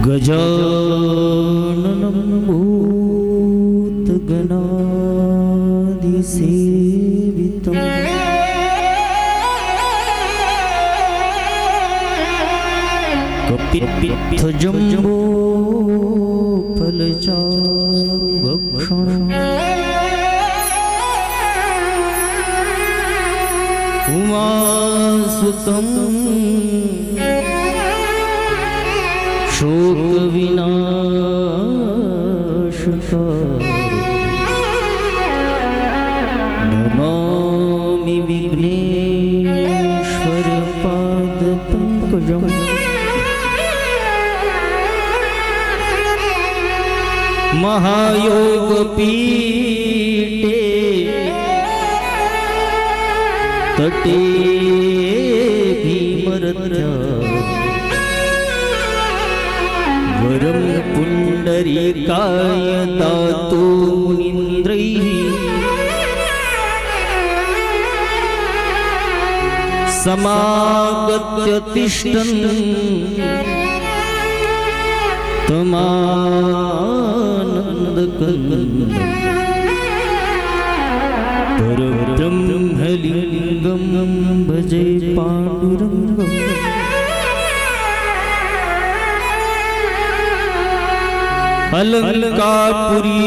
गजाननं भूतगणाधिसेवितं कपित्थजम्बोफलचारुभक्षणम् उमासुतं शोकविनाशकारं नमामि विघ्नेश्वरपादपङ्कजम् महायोगपीठे तटे भीमरथ्या वरं पुण्डरीकाय दातु मुनीन्द्रैः समागत्य तिष्ठन् तमानन्दकन्दम् परब्रह्मलिङ्गं भजे पाण्डुरङ्गम् अलङ्कारपुरी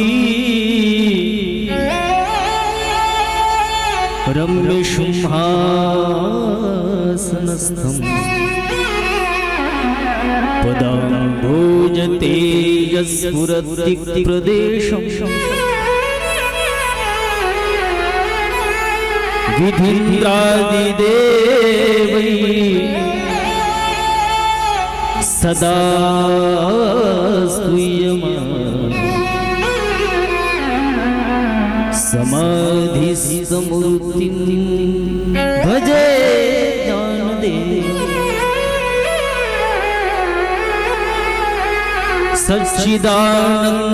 रम्यसिंहासनस्थं पदाम्भोजतेजस्फुरत्तिप्रदेशं विधीन्द्रादिदेवैः सदा स्तूयमानं समाधिस्थमूर्तिं भजे ज्ञानदेवं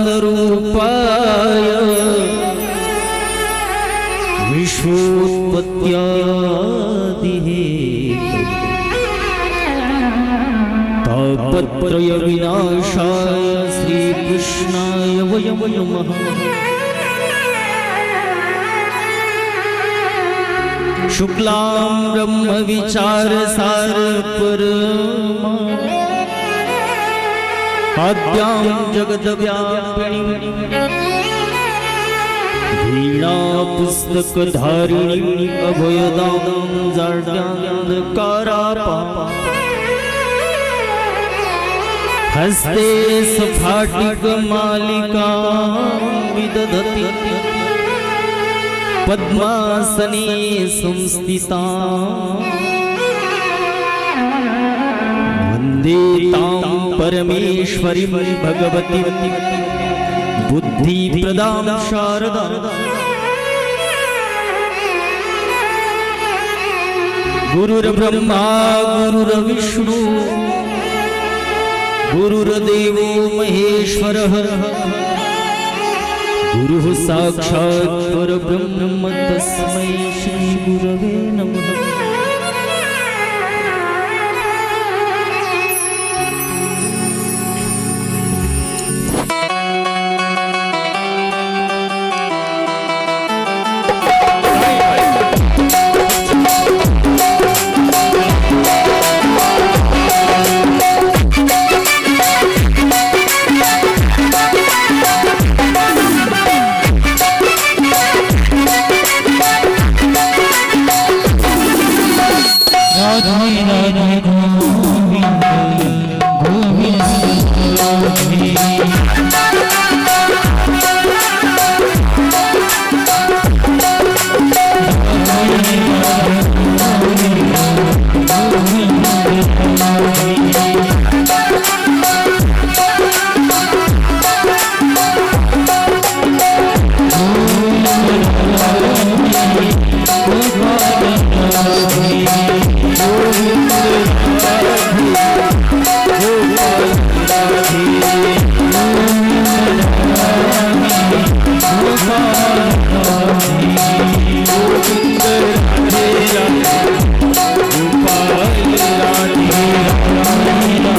सच्चिदानन्दरूपाय विश्वोत्पत्त्यादिहेतवे तापत्रय विनाशाय श्रीकृष्णाय वयं नमः। शुक्लां ब्रह्म विचारसार परमा आद्यां जगद्व्यापिनीं वीणा पुस्तकधारिणीं अभयदां जाड्यान्धकारापां हस्ते स्फाटिकमालिकां विदधति पद्मासने संस्थितां वन्दे तां परमेश्वरीं भगवतीं बुद्धिप्रदां शारदां गुरुर्ब्रह्मा गुरुर्विष्णु गुरुर्देवो महेश्वरः गुरुः साक्षात् परब्रह्म तस्मै श्री गुरवे नमः। राधे राधे गोपाल राधे राधे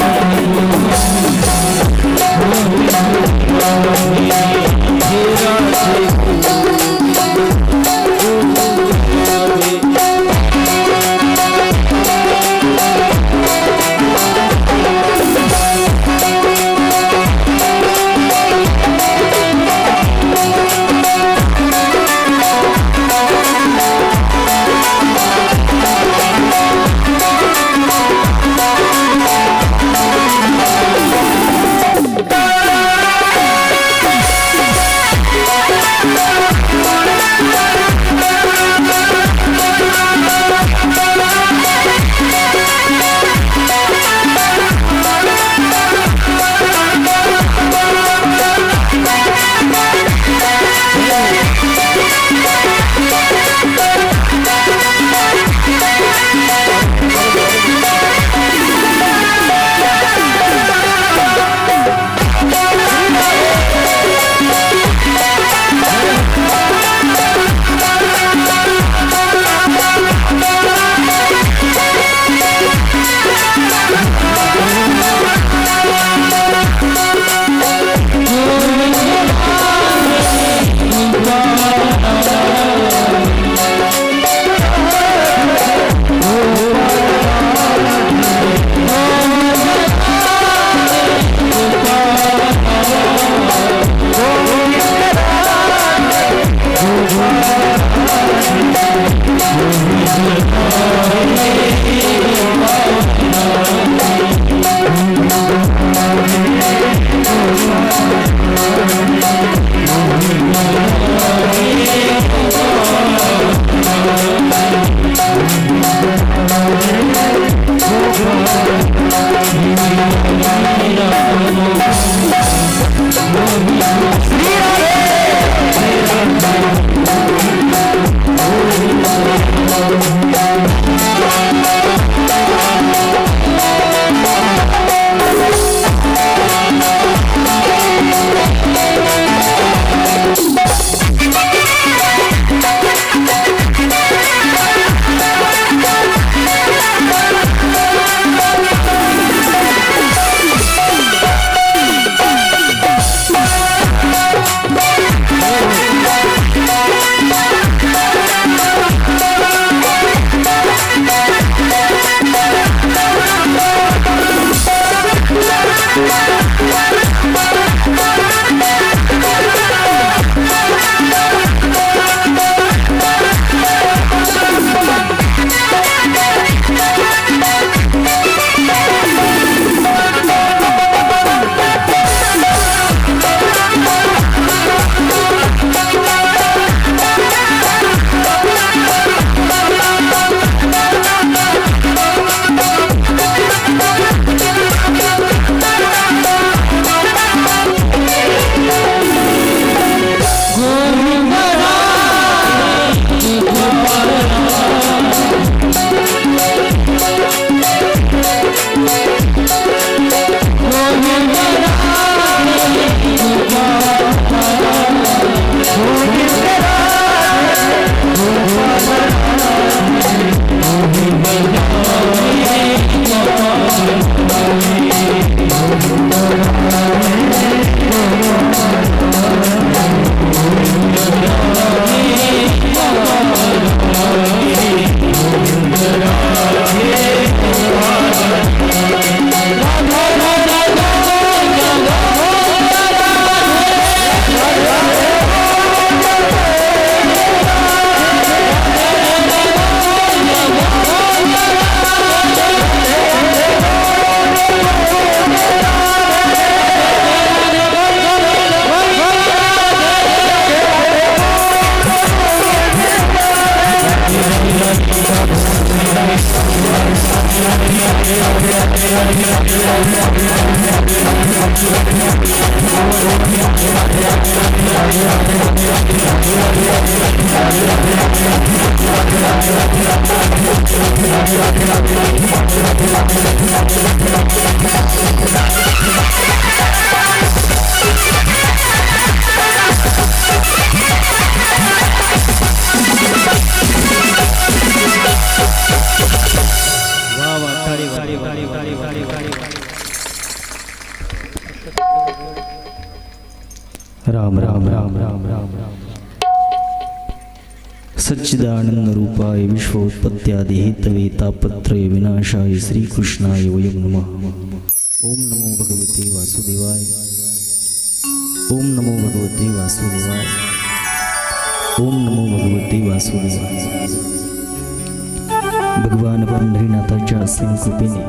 राम राम राम राम राम सच्चिदानंद रूपाय विश्वोत्पत्त्यादि हेतवे तापत्रय विनाशाय श्री कृष्णाय वयं नमः। ओम नमो भगवते वासुदेवाय। ओम नमो भगवते वासुदेवाय। ओम नमो भगवते वासुदेवाय। भगवान पंढरीनाथाच्या असीम कृपेने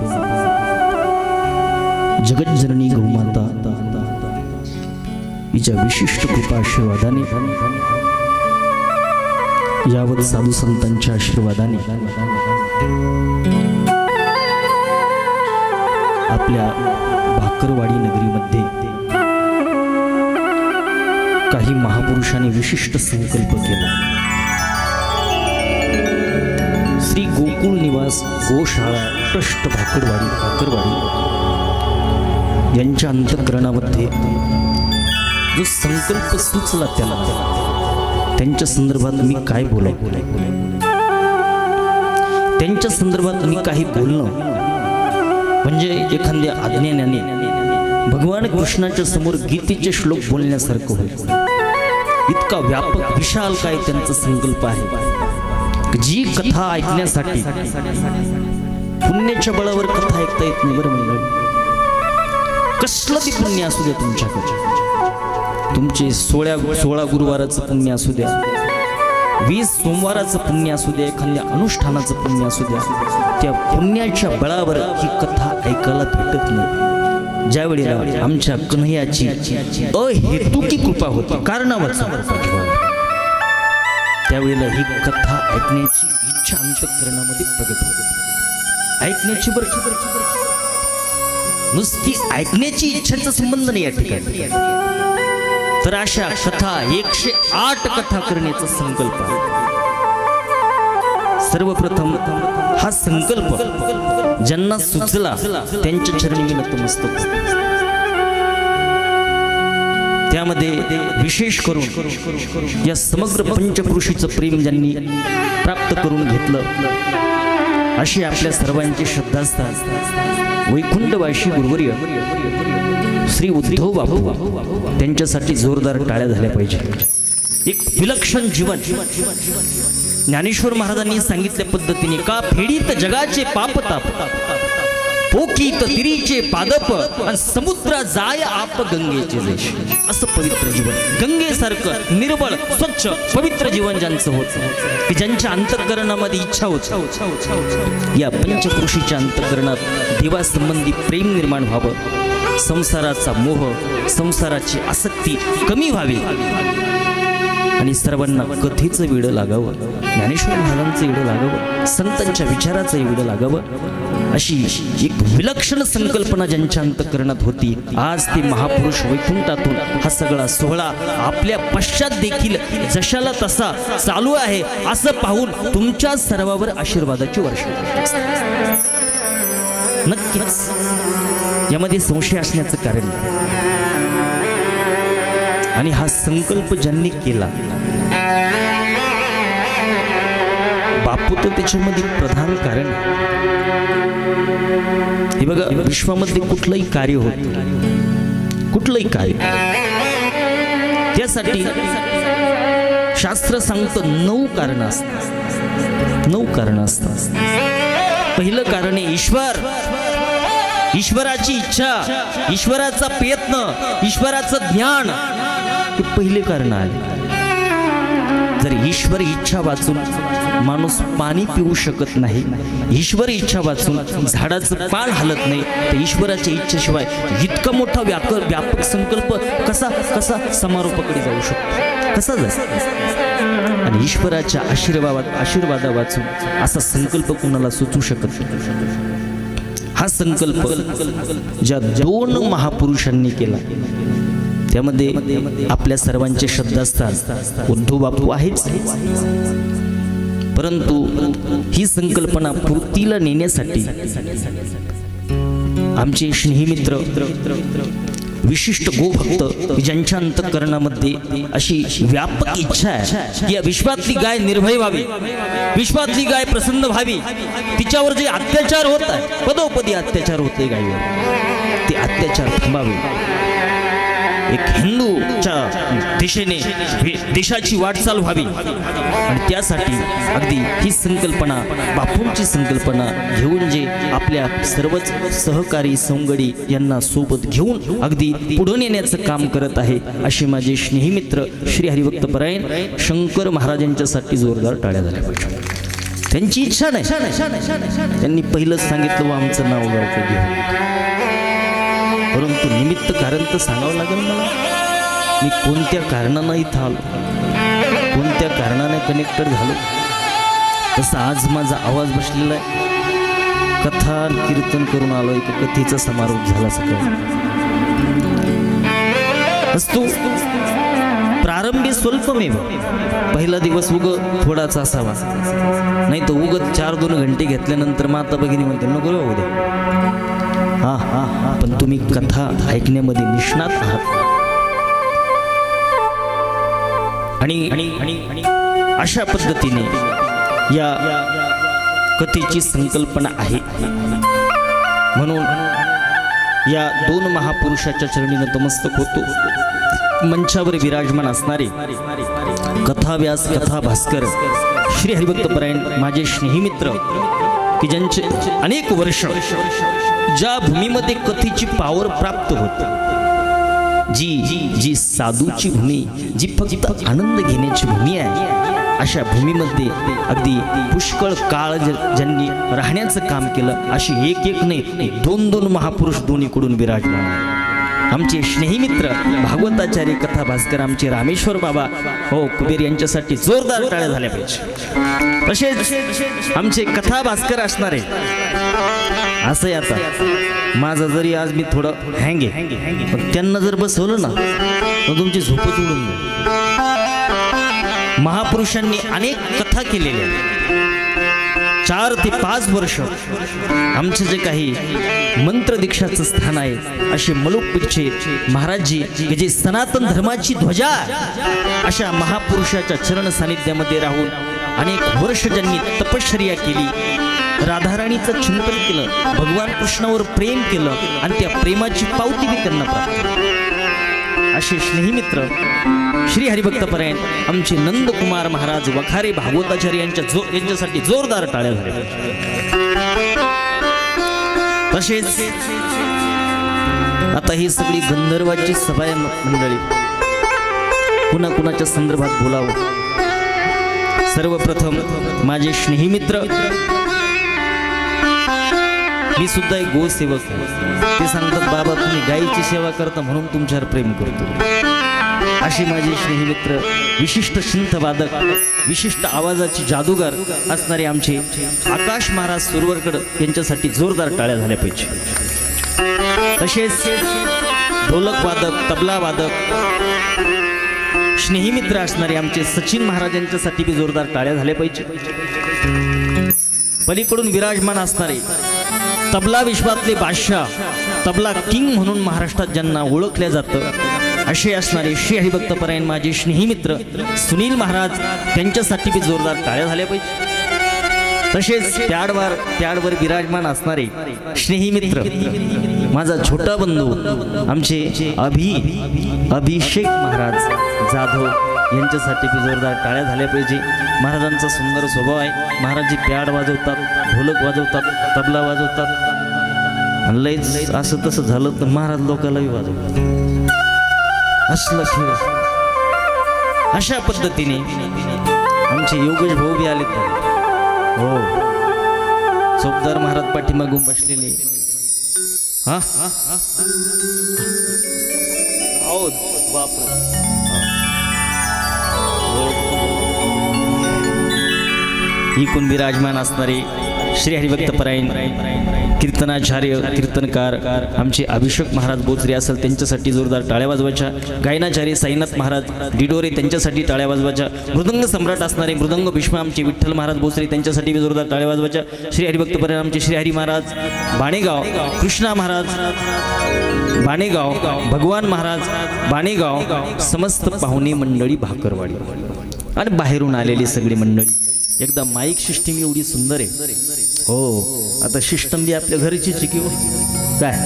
जगज्जननी गौमाता हिच्या विशिष्ट कृपा आशीर्वादाने यावत साधू संतांच्या आशीर्वादाने आपल्या भाकरवाडी नगरीमध्ये काही महापुरुषांनी विशिष्ट संकल्प केला। श्री गोकुळ निवास गोशाळा ट्रस्ट भाकरवाडी यांच्या अंतःकरणामध्ये जो संकल्प सुचला त्याला त्यांच्या संदर्भात मी काय बोलाव, त्यांच्या संदर्भात मी काही बोलणं म्हणजे एखाद्या अज्ञानाने भगवान कृष्णाच्या समोर गीतेचे श्लोक बोलण्यासारखं होईल। इतका व्यापक विशाल काय त्यांचा संकल्प आहे। जी कथा ऐकण्यासाठी पुण्याच्या बळावर कथा ऐकता येत नाही। बरं मंडळी, कसलं ती पुण्य असू द्या तुमच्याकडे, तुमचे 16 गुरुवाराचं पुण्य असू द्या, 20 सोमवाराचं पुण्य असू द्या, एखाद्या अनुष्ठानाचं पुण्य असू द्या, त्या पुण्याच्या बळावर ही कथा ऐकायला भेटत नाही। ज्या वेळेला आमच्या कन्हैयाची अहेतुकी कृपा होती, कारणावाची कृपा, त्यावेळेला ही कथा ऐकण्याची इच्छा अंतःकरणामध्ये प्रगट होते। ऐकण्याची बरं नुसती ऐकण्याची इच्छेचा संबंध नाही या ठिकाणी, तर अशा कथा 108 कथा करण्याचा संकल्प आहे। सर्वप्रथम हा संकल्प ज्यांना सुचला त्यांच्या चरणी मी नतमस्तक होतो। त्यामध्ये विशेष करून या समग्र पंचपुरुषीचं प्रेम ज्यांनी प्राप्त करून घेतलं अशी आपल्या सर्वांची श्रद्धास्थान वैकुंठवासी गुरुवर्य श्री उद्धव बापू, त्यांच्यासाठी जोरदार टाळ्या झाल्या पाहिजे। एक विलक्षण जीवन ज्ञानेश्वर महाराजांनी सांगितल्या पद्धतीने का फेडीत जगाचे पाप ताप, पोकीत तिरीचे पादप आणि समुद्र जाय आप गंगेचे जैश। असं पवित्र जीवन, गंगेसारखं निर्मळ स्वच्छ पवित्र जीवन ज्यांचं होतं की ज्यांच्या अंतःकरणामध्ये इच्छा होत या पंचपुरुषीच्या अंतःकरणात देवासंबंधी प्रेम निर्माण व्हावं, संसाराचा मोह, संसाराची आसक्ती कमी व्हावी आणि सर्वांना कथेचं वेडं लागावं, ज्ञानेश्वर महाराजांचं वेडं लागावं, संतांच्या विचाराचं वेडं लागावं, अशी एक विलक्षण संकल्पना ज्यांच्या अंतःकरणात होती। आज ते महापुरुष वैकुंठातून हा सगळा सोहळा आपल्या पश्चात देखील जशाला तसा चालू आहे असं पाहून तुमच्या सर्वावर आशीर्वादाची वर्षा नक्कीच यामध्ये संशय असण्याचं कारण नाही। आणि हा संकल्प ज्यांनी केला बापू तर त्याच्यामध्ये प्रधान कारण। हे बघा, विश्वामध्ये कुठलंही कार्य होत, कुठलंही कार्य त्यासाठी शास्त्र सांगतं 9 कारण असतात, 9 कारण असतात। पहिलं कारण आहे ईश्वर, ईश्वराची इच्छा, ईश्वराचा प्रयत्न, ईश्वराचं ज्ञान, हे पहिले कारण आहे। जर ईश्वर इच्छा वाचून माणूस पाणी पिऊ शकत नाही, ईश्वर इच्छा वाचून झाडाचं पान हलत नाही, तर ईश्वराच्या इच्छेशिवाय इतका मोठा व्यापक संकल्प कसा समारोपाकडे जाऊ शकतो, कसा जातो? आणि ईश्वराच्या आशीर्वादा वाचून असा संकल्प कोणाला सुचू शकत नाही। हा संकल्प ज्या दोन महापुरुषांनी केला त्यामध्ये आपल्या सर्वांचे श्रद्धास्थान उद्धव बापू आहेच, परंतु ही संकल्पना पूर्तीला नेण्यासाठी आमचे स्नेहीमित्र विशिष्ट गोभक्त ज्यांच्या अंतःकरणामध्ये अशी व्यापक इच्छा आहे की या विश्वातली गाय निर्भय व्हावी, विश्वातली गाय प्रसन्न व्हावी, तिच्यावर जे अत्याचार होत आहे, पदोपदी अत्याचार होते गायीवर, ते अत्याचार थांबावे, एक हिंदूच्या दिशेने देशाची वाटचाल व्हावी आणि त्यासाठी अगदी ही संकल्पना बापूंची संकल्पना घेऊन जे आपल्या सर्वच सहकारी संगडी यांना सोबत घेऊन अगदी पुढे नेण्याचं काम करत आहे असे माझे स्नेहीमित्र श्री हरिभक्त परायण शंकर महाराजांच्यासाठी जोरदार टाळ्या झाल्या पाहिजे. त्यांची इच्छा नाही, त्यांनी पहिलंच सांगितलं व आमचं नाव गावचं घेऊन, परंतु निमित्त कारण तर सांगावं लागेल मला. मी कोणत्या कारणानं इथं आलो, कोणत्या कारणाने कनेक्टेड झालो. तसं आज माझा आवाज बसलेला आहे, कथा कीर्तन करून आलो, एक कथेचा समारोप झाला सकाळी. असतो प्रारंभी स्वल्पमेव, पहिला दिवस उग थोडाच असावा, नाही तर उगत 4-2 घंटे घेतल्यानंतर माता भगिनी म्हणते नको रे उद्या. हा हा हा, पण तुम्ही कथा ऐकण्यामध्ये निष्णात आहात आणि अशा पद्धतीने या कथेची संकल्पना आहे. म्हणून या दोन महापुरुषाच्या चरणी नतमस्तक होतो. मंचावर विराजमान असणारे कथाव्यास कथा भास्कर श्री हरिभक्त परायण माझे स्नेहीमित्र की ज्यांचे अनेक वर्ष ज्या भूमीमध्ये कथेची पावर प्राप्त होते, जी साधूची भूमी, जी फक्त आनंद घेण्याची भूमी आहे, अशा भूमीमध्ये अगदी पुष्कळ काळ ज्यांनी राहण्याचं काम केलं, अशी एक नाही 2 महापुरुष दोन्हीकडून विराजमान आहे. आमचे स्नेहीमित्र भागवताचार्य कथा भास्कर आमचे रामेश्वर बाबा हो कुबेर यांच्यासाठी जोरदार टाळ्या झाल्या पाहिजे. तसेच आमचे कथा भास्कर असणारे असं आता माझं जरी आज मी थोडं हँग आहे, पण त्यांना जर बसवलं ना तर तुमची झोपच उडून जाईल. महापुरुषांनी अनेक कथा केलेल्या, 4 ते 5 वर्ष आमचं जे काही मंत्र दीक्षाचं स्थान आहे असे मलुकपीठचे महाराजजी जे सनातन धर्माची ध्वजा अशा महापुरुषाच्या चरण सानिध्यामध्ये राहून अनेक वर्ष ज्यांनी तपश्चर्या केली, राधाराणीचं चिंतन केलं, भगवान कृष्णावर प्रेम केलं आणि त्या प्रेमाची पावती बी त्यांना प्राप्त. असे स्नेहीमित्र श्री हरिभक्त परायण आमचे नंदकुमार महाराज वखारे भागवताचार्य यांच्यासाठी जोरदार टाळ्या झाल्या. तसेच आता ही सगळी गंधर्वाची सभा मंडळी कुणा कुणाच्या संदर्भात बोलावं. सर्वप्रथम माझे स्नेहीमित्र, मी सुद्धा एक गोसेवक, ते सांगतात बाबा तुम्ही गायीची सेवा करता म्हणून तुमच्यावर प्रेम करतो. अशी माझे स्नेहीमित्र विशिष्ट सिंथवादक, विशिष्ट आवाजाची जादूगार असणारे आमचे आकाश महाराज सुरवरकर यांच्यासाठी जोरदार टाळ्या झाल्या पाहिजे. तसेच ढोलक वादक, तबला वादक स्नेहीमित्र असणारे आमचे सचिन महाराज यांच्यासाठी बी जोरदार टाळ्या झाल्या पाहिजे. पलीकडून विराजमान असणारे तबला विश्वातले बादशाह, तबला किंग म्हणून महाराष्ट्रात ज्यांना ओळखल्या जातं असे असणारे श्री हरिभक्त परायण माझे स्नेहीमित्र सुनील महाराज त्यांच्यासाठी बी जोरदार टाळ्या झाल्या पाहिजे. तसेच प्याडवर विराजमान असणारे स्नेहीमित्र माझा छोटा बंधू आमचे अभिषेक महाराज जाधव यांच्यासाठी बी जोरदार टाळ्या झाल्या पाहिजे. महाराजांचा सुंदर स्वभाव आहे. महाराज प्याड वाजवतात, ढोलक वाजवतात, तबला वाजवतात. लयच असं तसं झालं तर महाराज लोकांनाही वाजवतात. असलं खेळ. अशा पद्धतीने आमचे योगेश भाऊ बी आले तर हो चौकदार महाराज पाठीमागून बसलेले. हा इकून विराजमान असणारे श्री हरिभक्तपरायण कीर्तनाचार्य कीर्तनकार आमचे अभिषेक महाराज बोचरे असेल त्यांच्यासाठी जोरदार टाळ्या वाजवायच्या, गायनाचार्य साईनाथ महाराज डिडोरे त्यांच्यासाठी टाळ्या वाजवायच्या, मृदंग सम्राट असणारे मृदंग भीष्म आमचे विठ्ठल महाराज बोचरे त्यांच्यासाठी जोरदार टाळ्या वाजवायच्या। श्री हरिभक्तपरायण आमचे श्री हरी महाराज बाणेगाव, कृष्णा महाराज बाणेगाव, भगवान महाराज बाणेगाव, समस्त पाहुणे मंडळी भाकरवाडी आणि बाहेरून आलेली सगळी मंडळी। एकदा माईक सिस्टीम एवढी सुंदर आहे हो, आता सिस्टम बी आपल्या घरची चिकी काय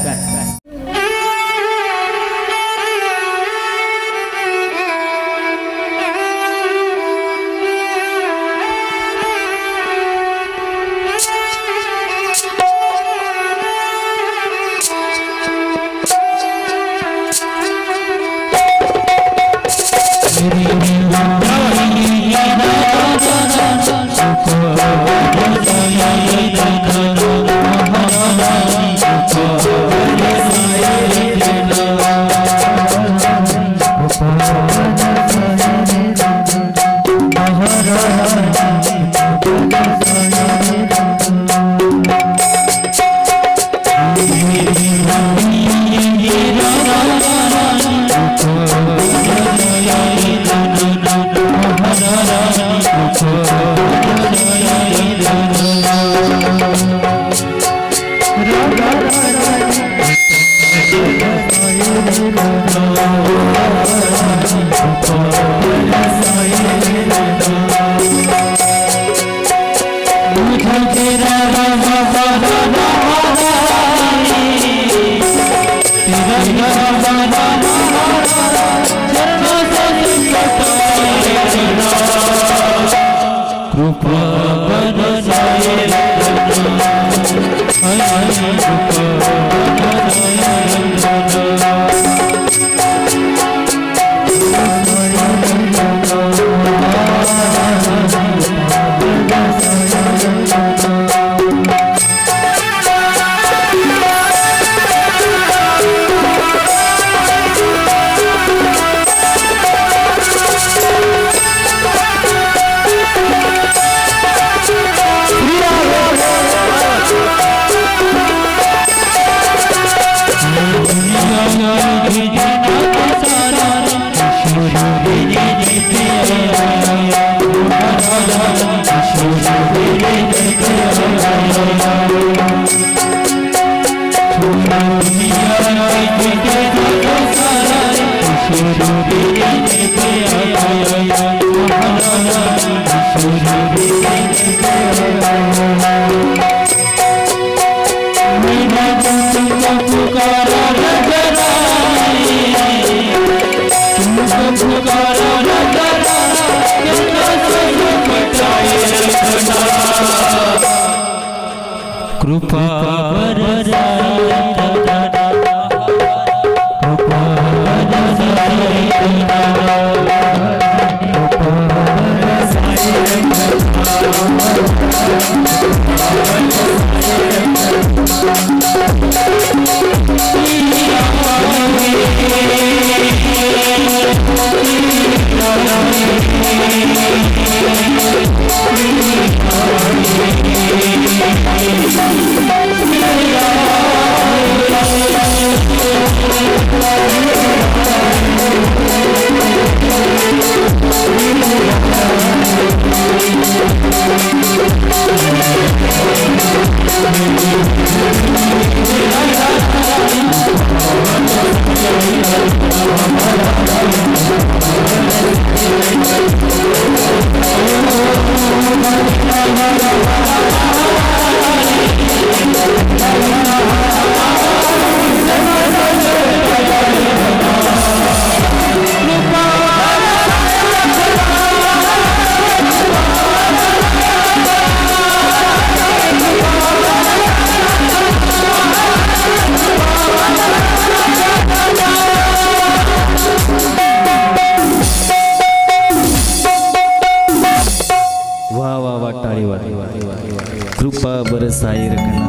कृपा बरसाई रखना।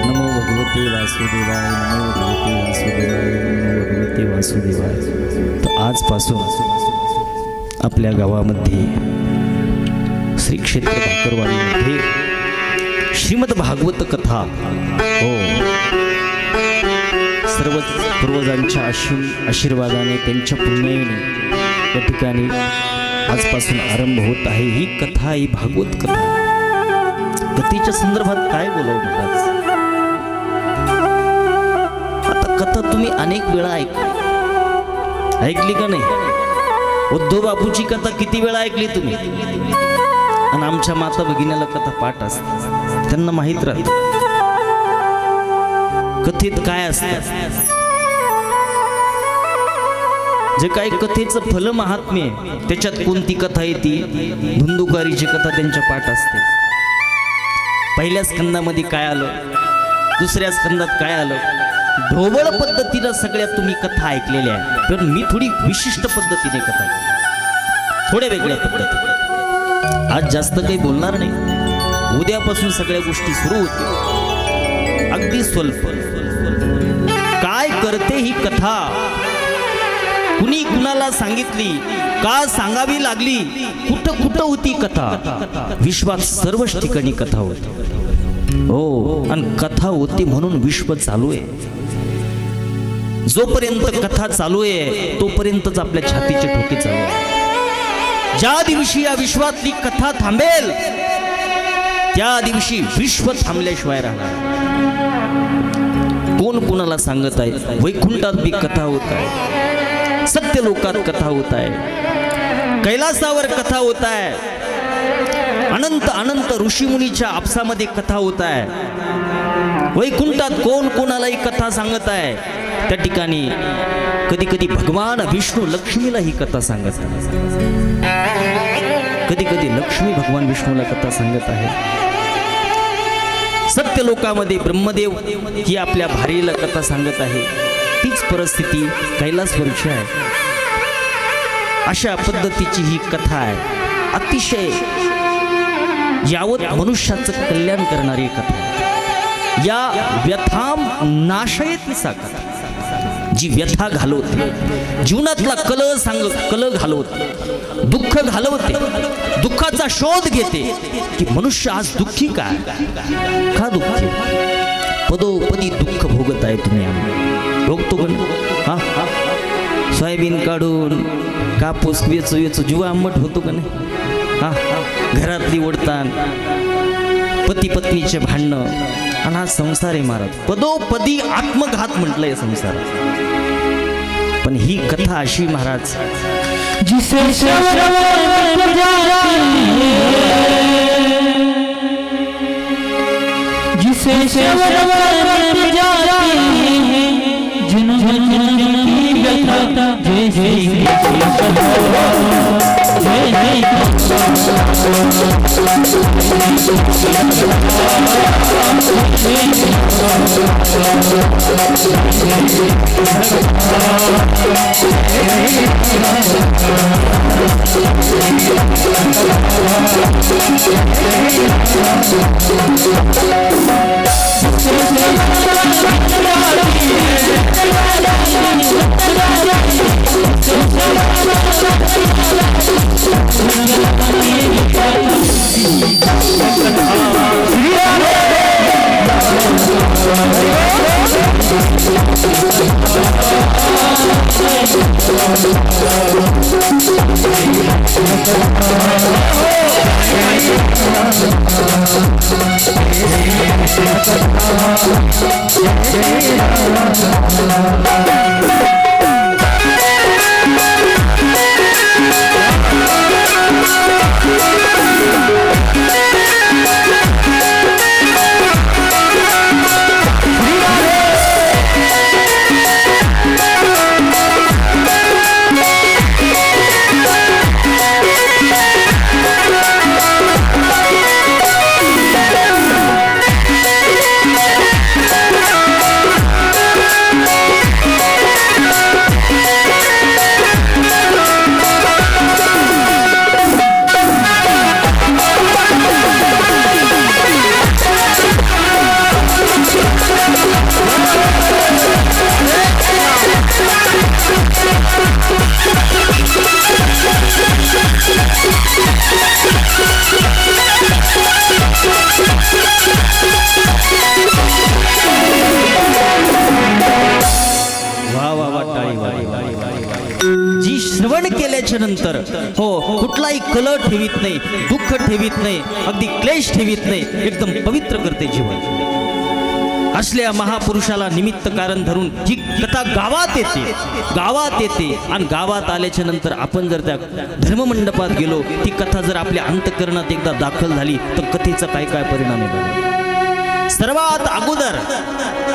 नमो भगवते वासुदेवाय, नमो भगवते वासुदेवाय, नमो भगवते वासुदेवाय। तर आजपासून आपल्या गावामध्ये श्री क्षेत्र भाकरवाडीमध्ये श्रीमद भागवत कथा हो सर्व पूर्वजांच्या आशीर्वादाने त्यांच्या पुण्याने या ठिकाणी आजपासून आरंभ होत आहे ही कथा, ही भागवत कथा. कथेच्या संदर्भात काय बोलावं महाराज? आता कथा तुम्ही अनेक वेळा ऐकली का नाही? उद्धव बापूची कथा किती वेळा ऐकली तुम्ही? आणि आमच्या माता भगिनीला कथा पाठ असते, त्यांना माहित राहत कथेत काय असतं. जे काही कथेचं फल महात्म्य त्याच्यात कोणती कथा येते? धुंदुकारीची कथा त्यांच्या पाठ असते. पहिल्या स्कंदामध्ये काय आलं, दुसऱ्या स्कंदात काय आलं, ढोबळ पद्धतीनं सगळ्या तुम्ही कथा ऐकलेल्या आहेत. पण मी थोडी विशिष्ट पद्धतीने कथा, थोड्या वेगळ्या पद्धतीने. आज जास्त काही बोलणार नाही, उद्यापासून सगळ्या गोष्टी सुरू होतील. अगदी स्वल्प काय करते ही कथा, कुणी कुणाला सांगितली, का सांगावी लागली, कुठं कुठं होती कथा? विश्वात सर्वच ठिकाणी कथा होती हो. आणि कथा होती म्हणून विश्व चालू आहे. जोपर्यंत कथा चालू आहे तोपर्यंतच आपल्या छातीचे ठोके चालू आहे. ज्या दिवशी या विश्वातली कथा थांबेल त्या दिवशी विश्व थांबल्याशिवाय राहणार. कोण कोणाला सांगत आहे? वैकुंठात बी कथा होत आहे, सत्यलोकात कथा होत आहे, कैलासावर कथा होत आहे, अनंत अनंत ऋषीमुनीच्या आपसामध्ये कथा होत आहे. वैकुंठात कोण कोणालाही कथा सांगत आहे. त्या ठिकाणी कधी कधी भगवान विष्णू लक्ष्मीला ही कथा सांगत आहे. कधी कधी लक्ष्मी भगवान विष्णूला कथा सांगत आहे. सत्यलोकामध्ये ब्रह्मदेव ही आपल्या भार्येला कथा सांगत आहे. तीच परिस्थिती कैलासवरची आहे. अशा पद्धतीची ही कथा आहे. अतिशय यावत मनुष्याचं कल्याण करणारी कथा. या व्यथाम नाशयती सा कथा, जी व्यथा घालवते, जीवनातला कल घालवते, दुःख घालवते, दुःखाचा शोध घेते की मनुष्य आज दुःखी काय, का दुःखी? पदोपदी दुःख भोगत आहे तुम्ही. आम्ही भोगतो पण हा सोयाबीन काढून कापूस वेचू जीवा आंबट होतो का नाही? हा घरातली ओढतान, पती पत्नीचे भांडणं, आणि हा संसार आहे महाराज. पदोपदी आत्मघात म्हटलंय संसारात. पण ही कथा अशी महाराज, जिसे केल्याच्या नंतर हो कुठलाही कलह ठेवीत नाही, दुःख ठेवीत नाही, अगदी क्लेश ठेवीत नाही, एकदम पवित्र करते जीवन. असल्या महापुरुषाला निमित्त कारण धरून ही कथा गावात येते आणि गावात आल्याच्या नंतर आपण जर त्या धर्ममंडपात गेलो, ती कथा जर आपल्या अंतःकरणात एकदा दाखल झाली तर कथेचा काय काय परिणाम आहे. सर्वात अगोदर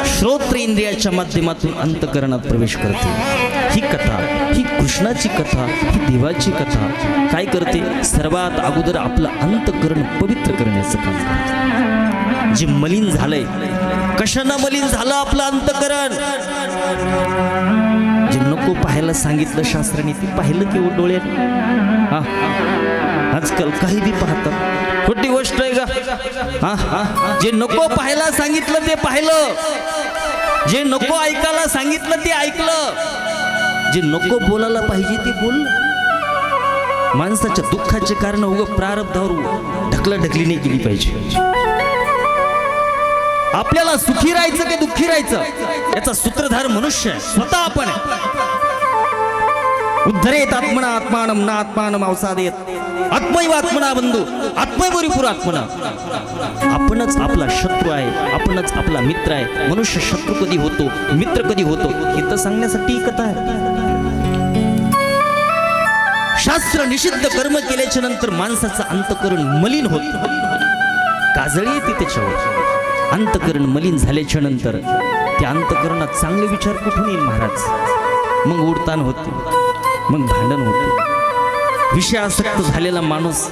श्रोत्र इंद्रियाच्या माध्यमातून अंतःकरणात प्रवेश करते ही कथा. ही कृष्णाची कथा, ही देवाची कथा काय करते, सर्वात अगोदर आपलं अंतःकरण पवित्र करण्याचं काम करते. जे मलिन झालंय, कशानं मलिन झालं आपलं अंतःकरण, जे नको पाहायला सांगितलं शास्त्राने ते पाहिलं की डोळ्यात. आजकाल काही बी पाहतात, खोटी गोष्ट आहे का. जे नको पाहायला सांगितलं ते पाहिलं, जे नको ऐकायला सांगितलं ते ऐकलं, जे नको बोलायला पाहिजे ते बोललं. माणसाच्या दुःखाचे कारण उगं प्रारब्धावर ढकलाढकली नाही केली पाहिजे. आपल्याला सुखी राहायचं की दुःखी राहायचं याचा सूत्रधार मनुष्य आहे, स्वतः आपण आहे. उद्धरेत आत्मना आत्मानम ना आत्मानम अवसादेत आत्मैव आत्मना बंधू आत्मैवरिपुर आत्मना. आपणच आपला शत्रू आहे, आपणच आपला मित्र आहे. मनुष्य शत्रू कधी होतो, मित्र कधी होतो हे तर सांगण्यासाठी ही कथा आहे. शास्त्र निषिद्ध कर्म केल्याच्या नंतर माणसाचं अंतःकरण मलिन होत, काजळी येते त्याच्यावर. अंतःकरण मलिन झाल्याच्या नंतर त्या अंतःकरणात चांगले विचार कुठून येईल महाराज. मग उडतान होते, मग भांडण होते. विषयासक्त झालेला माणूस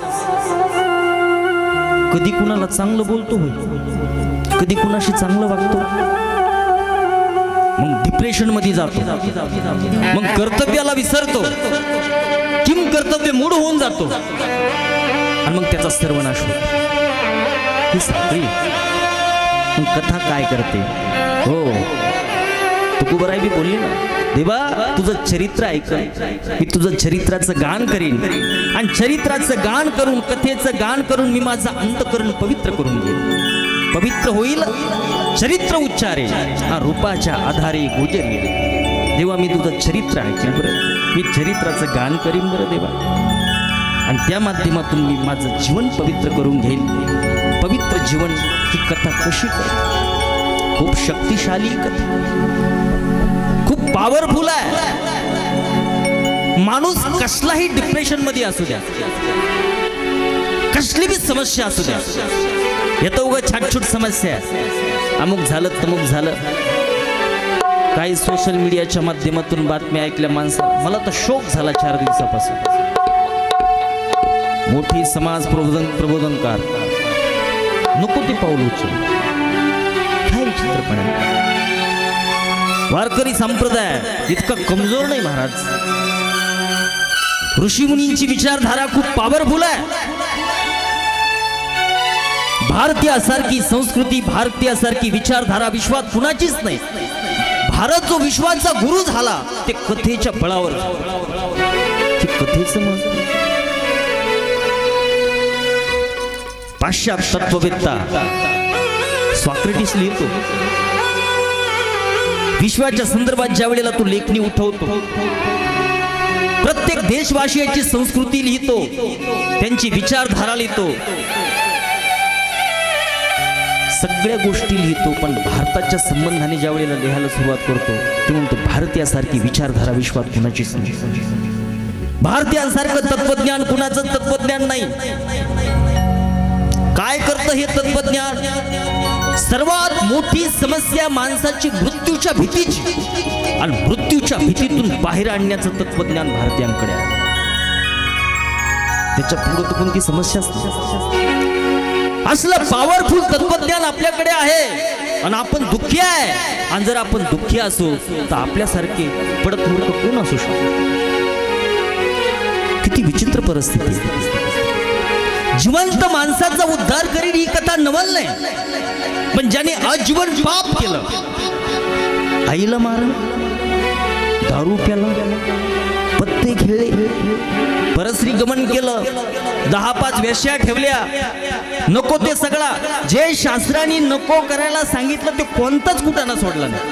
कधी कुणाला चांगलं बोलतो होय, कधी कुणाशी चांगलं वागतो, मग डिप्रेशन मध्ये जातो, मग कर्तव्याला विसरतो, किम कर्तव्य मूढ होऊन जातो आणि मग त्याचा सर्वनाश होतो. ही सगळी मग कथा काय करते. हो तुकोबराय बी बोलली ना, देवा तुझं चरित्र ऐक, मी तुझं चरित्राचं गान करीन आणि चरित्राचं गान करून, कथेचं गान करून मी माझं अंतःकरण पवित्र करून घेईन. पवित्र होईल चरित्र उच्चारे हा रूपाच्या आधारे गोचर. देवा मी तुझं चरित्र ऐकेन बरं, मी चरित्राचं गान करीन बरं देवा, आणि त्या माध्यमातून मी माझं जीवन पवित्र करून घेईन. पवित्र जीवन ही कथा कशी करते, खूप शक्तिशाली कथा, खूप पॉवरफुल आहे. माणूस कसलाही डिप्रेशन मध्ये असू द्या, कसली बी समस्या असू द्या, येतं उगा छाटछूट समस्या, अमुक झालं तमुक झालं. काही सोशल मीडियाच्या माध्यमातून बातम्या ऐकल्या माणसा, मला तर शोक झाला 4 दिवसापासून. मोठी समाज प्रबोधनकार नको ते पाऊल उचल, काय विचित्रपणा. वारकरी संप्रदाय इतका कमजोर नाही महाराज. ऋषीमुनींची विचारधारा खूप पॉवरफुल आहे. भारतीयासारखी संस्कृती, भारतीयासारखी विचारधारा विश्वात कुणाचीच नाही. भारत जो विश्वाचा गुरु झाला ते कथेच्या बळावर. कथेचं मग पाश्चात्य तत्ववेत्ता सॉक्रेटिस लिहितो, विश्वाच्या संदर्भात ज्या वेळेला तो लेखणी उठवतो, प्रत्येक देशवासियाची संस्कृती लिहितो, त्यांची विचारधारा लिहितो, सगळ्या गोष्टी लिहितो. पण भारताच्या संबंधाने ज्या वेळेला लिहायला सुरुवात करतो ते म्हणतो भारतीयासारखी विचारधारा विश्वात कुणाचीच नाही. भारतीयांसारखं तत्वज्ञान कुणाचं तत्वज्ञान नाही. काय करतं हे तत्वज्ञान? सर्वात मोठी समस्या माणसाची मृत्यूच्या भीतीची, आणि मृत्यूच्या भीतीतून बाहेर आणण्याचं तत्वज्ञान भारतीयांकडे आहे. त्याच्या पुढे तर कोणती समस्याच नाही. असलं पॉवरफुल तत्वज्ञान आपल्याकडे आहे आणि आपण दुःखी आहे. आणि जर आपण दुःखी असू तर आपल्यासारखे पडत मूर्ख कोण असू शकतो? किती विचित्र परिस्थिती. जिवंत माणसाचा उद्धार करीन ही कथा नवल नाही, पण ज्याने आजीवन पाप केलं, आईला मारलं, दारू प्याला, पत्ते खेळले, परस्त्री गमन केलं, 10-5 वेश्या ठेवल्या, नको ते सगळा जे शास्त्रांनी नको करायला सांगितलं ते कोणताच कुटाणा सोडला नाही.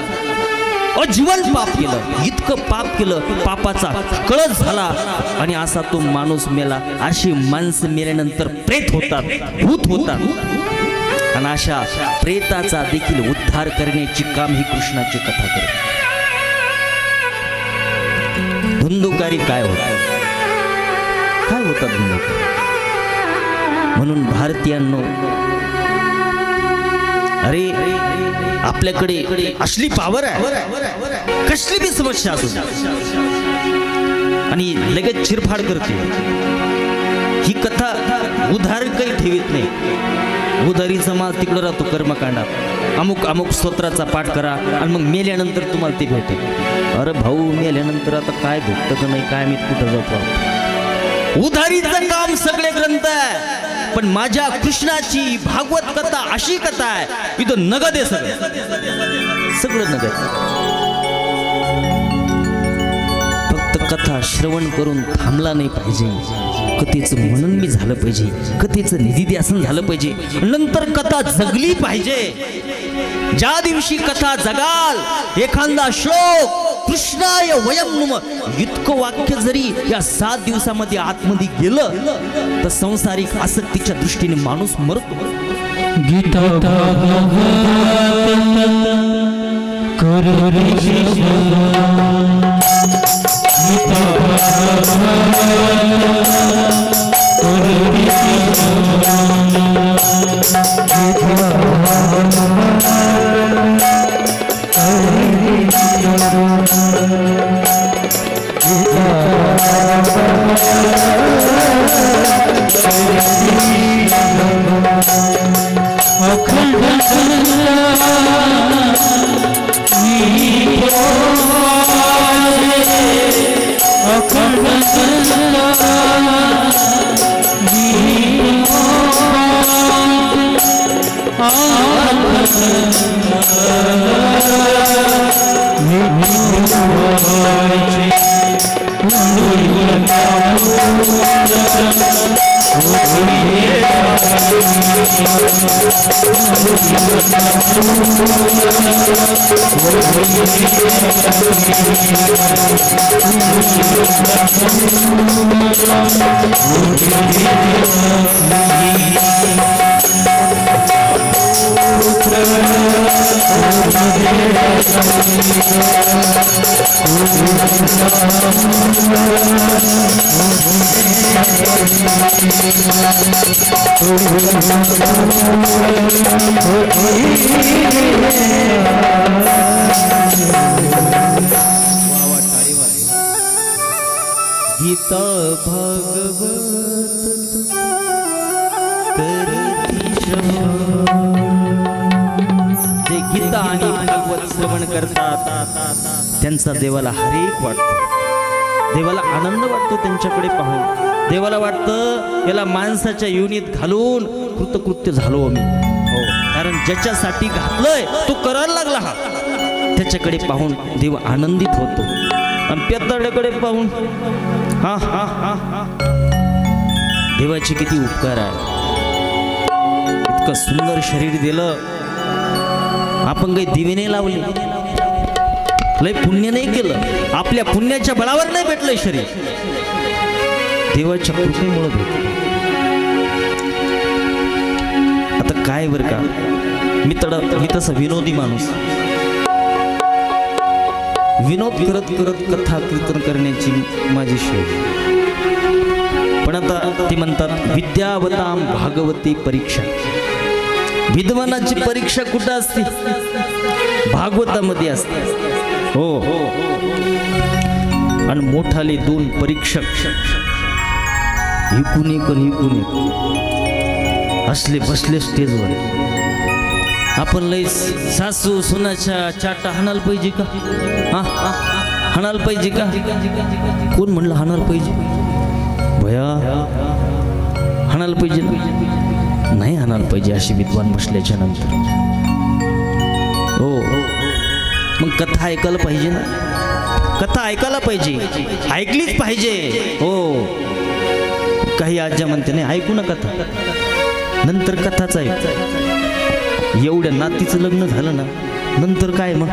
अजीवन पाप केलं, इतकं पाप केलं, पापाचा कळस झाला आणि असा तो माणूस मेला. अशी माणसं मेल्यानंतर प्रेत होतात, भूत होतात आणि अशा प्रेताचा देखील उद्धार करण्याची काम ही कृष्णाची कथा करते. धुंदुकारी काय होतात, काय होतात धुंदुकारी. म्हणून भारतीयांनो, अरे आपल्याकडे असली पावर आहे, कसली बी समस्या असू आणि लगेच चिरफाड करते. ही कथा उधार काही ठेवीत नाही. उधारीचा माल तिकडं राहतो कर्मकांडात. अमुक अमुक स्तोत्राचा पाठ करा आणि मग मेल्यानंतर तुम्हाला ते भेटेल. अरे भाऊ, मेल्यानंतर आता काय भेटतं का नाही काय मी कुठं जातो. उधारीचं काम सगळे ग्रंथ आहे, पण माझ्या कृष्णाची भागवत कथा अशी कथा आहे, इथं नगद आहे, सगळं नगद. फक्त कथा श्रवण करून थांबला नाही पाहिजे, कथेचं म्हणून मी झालं पाहिजे, कथेचं निधिध्यासन झालं पाहिजे, नंतर कथा जगली पाहिजे. ज्या दिवशी कथा जगाल, एखादा श्लोक कृष्णाय वयम नुम इतकं वाक्य जरी या 7 दिवसामध्ये आतमध्ये गेलं तर संसारिक आसक्तीच्या दृष्टीने माणूस मरतो. गीता भागवत जे गीता आणि भागवत श्रवण करतात त्यांचा देवाला हरेक वाटतो, देवाला आनंद वाटतो त्यांच्याकडे पाहून. देवाला वाटतं याला माणसाच्या योनीत घालून कृतकृत्य झालो आम्ही. हो, कारण ज्याच्यासाठी घातलंय तो करायला लागला. हा त्याच्याकडे पाहून देव आनंदित होतो. आणि पेताळ्याकडे पाहून हा हा हा हा देवाचे किती उपकार आहे. इतकं सुंदर शरीर दिलं, आपण काही दिवे नाही लावले, लय पुण्य नाही केलं, आपल्या पुण्याच्या बळावर नाही भेटलंय शरीर, देवाच्या कृपेमुळे भेटलं. आता काय बरं का, मी तसा विनोदी माणूस, विनोद करत करत कथा कीर्तन करण्याची माझी शैली. पण आता ते म्हणतात विद्यावताम भागवती परीक्षा. विद्वानाची परीक्षा कुठं असते? भागवतामध्ये असते. हो हो. आणि मोठाले 2 परीक्षक इकून असले बसले स्टेजवर. आपण लय सासू सुनाच्या चाटा हाणाल पाहिजे का? हाणाल पाहिजे का? कोण म्हणलं हाणाल पाहिजे? भया हाणाल पाहिजे नाही, हाणाल पाहिजे अशी विद्वान बसल्याच्या नंतर. हो, मग कथा ऐकायला पाहिजे ना, कथा ऐकायला पाहिजे, ऐकलीच पाहिजे. हो, काही आज्या म्हणते नाही ऐकू ना कथा, नंतर कथाच ऐक. एवढ्या नातीचं लग्न झालं ना, नंतर काय मग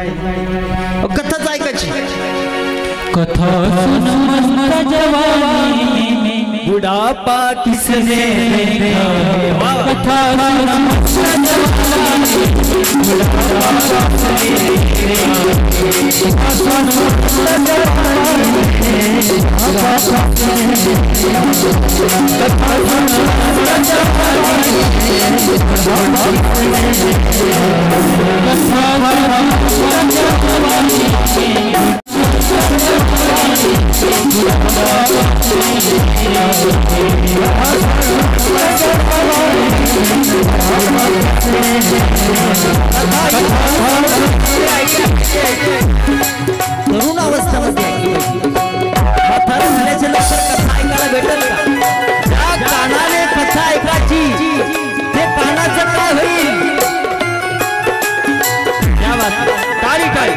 कथाच ऐकायची. कथा मस्त जवानी बुढ़ापा किसने देखा, कथा मस्त जवानी बुढ़ापा किसने देखा, कथा मस्त जवानी बुढ़ापा किसने देखा, कथा मस्त जवानी बुढ़ापा किसने देखा, कथा मस्त जवानी तरुण अवस्थेमध्ये म्हातारं झाल्याच्या नंतर कथा ऐकायला भेटेल का? ज्या कानाने कथा ऐकायची ते कानाचं काय होईल? या बात टाळी टाळी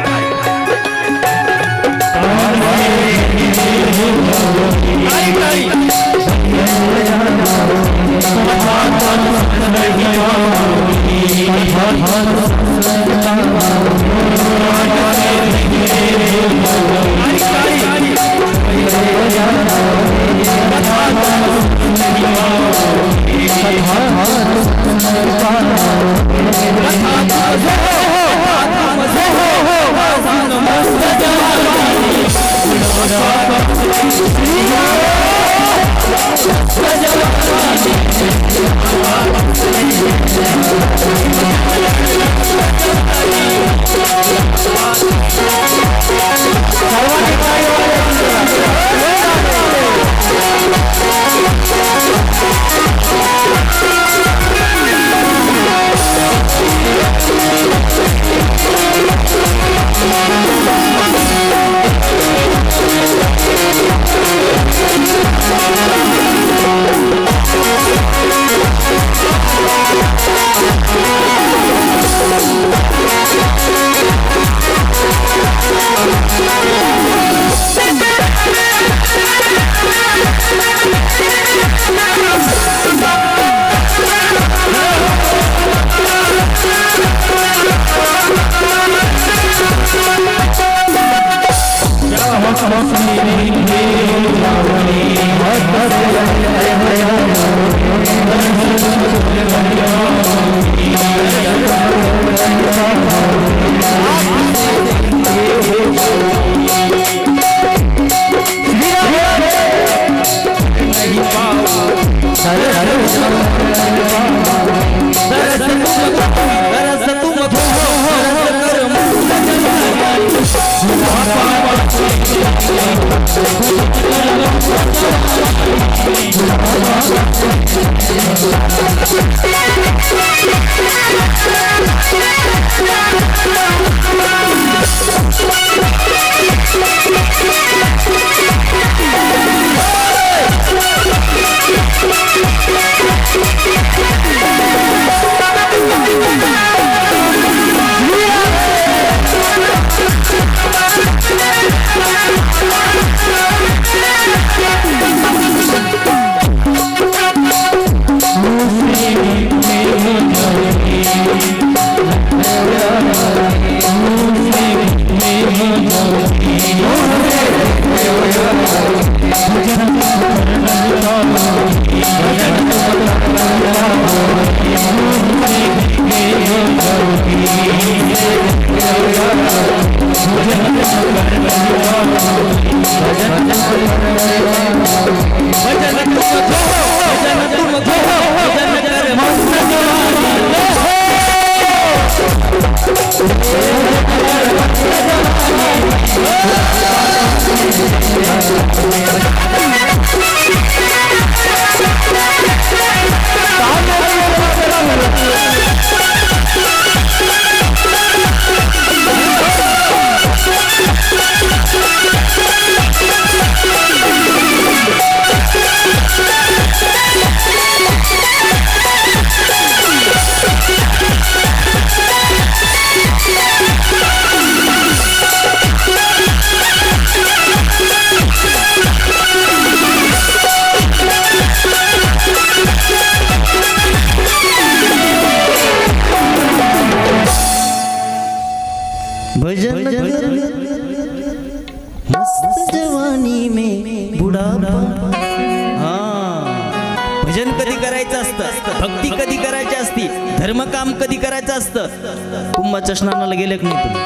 धर्मकाम कधी करायचं असतं? कुंभाच्या स्नानाला गेले की नाही तुम्ही?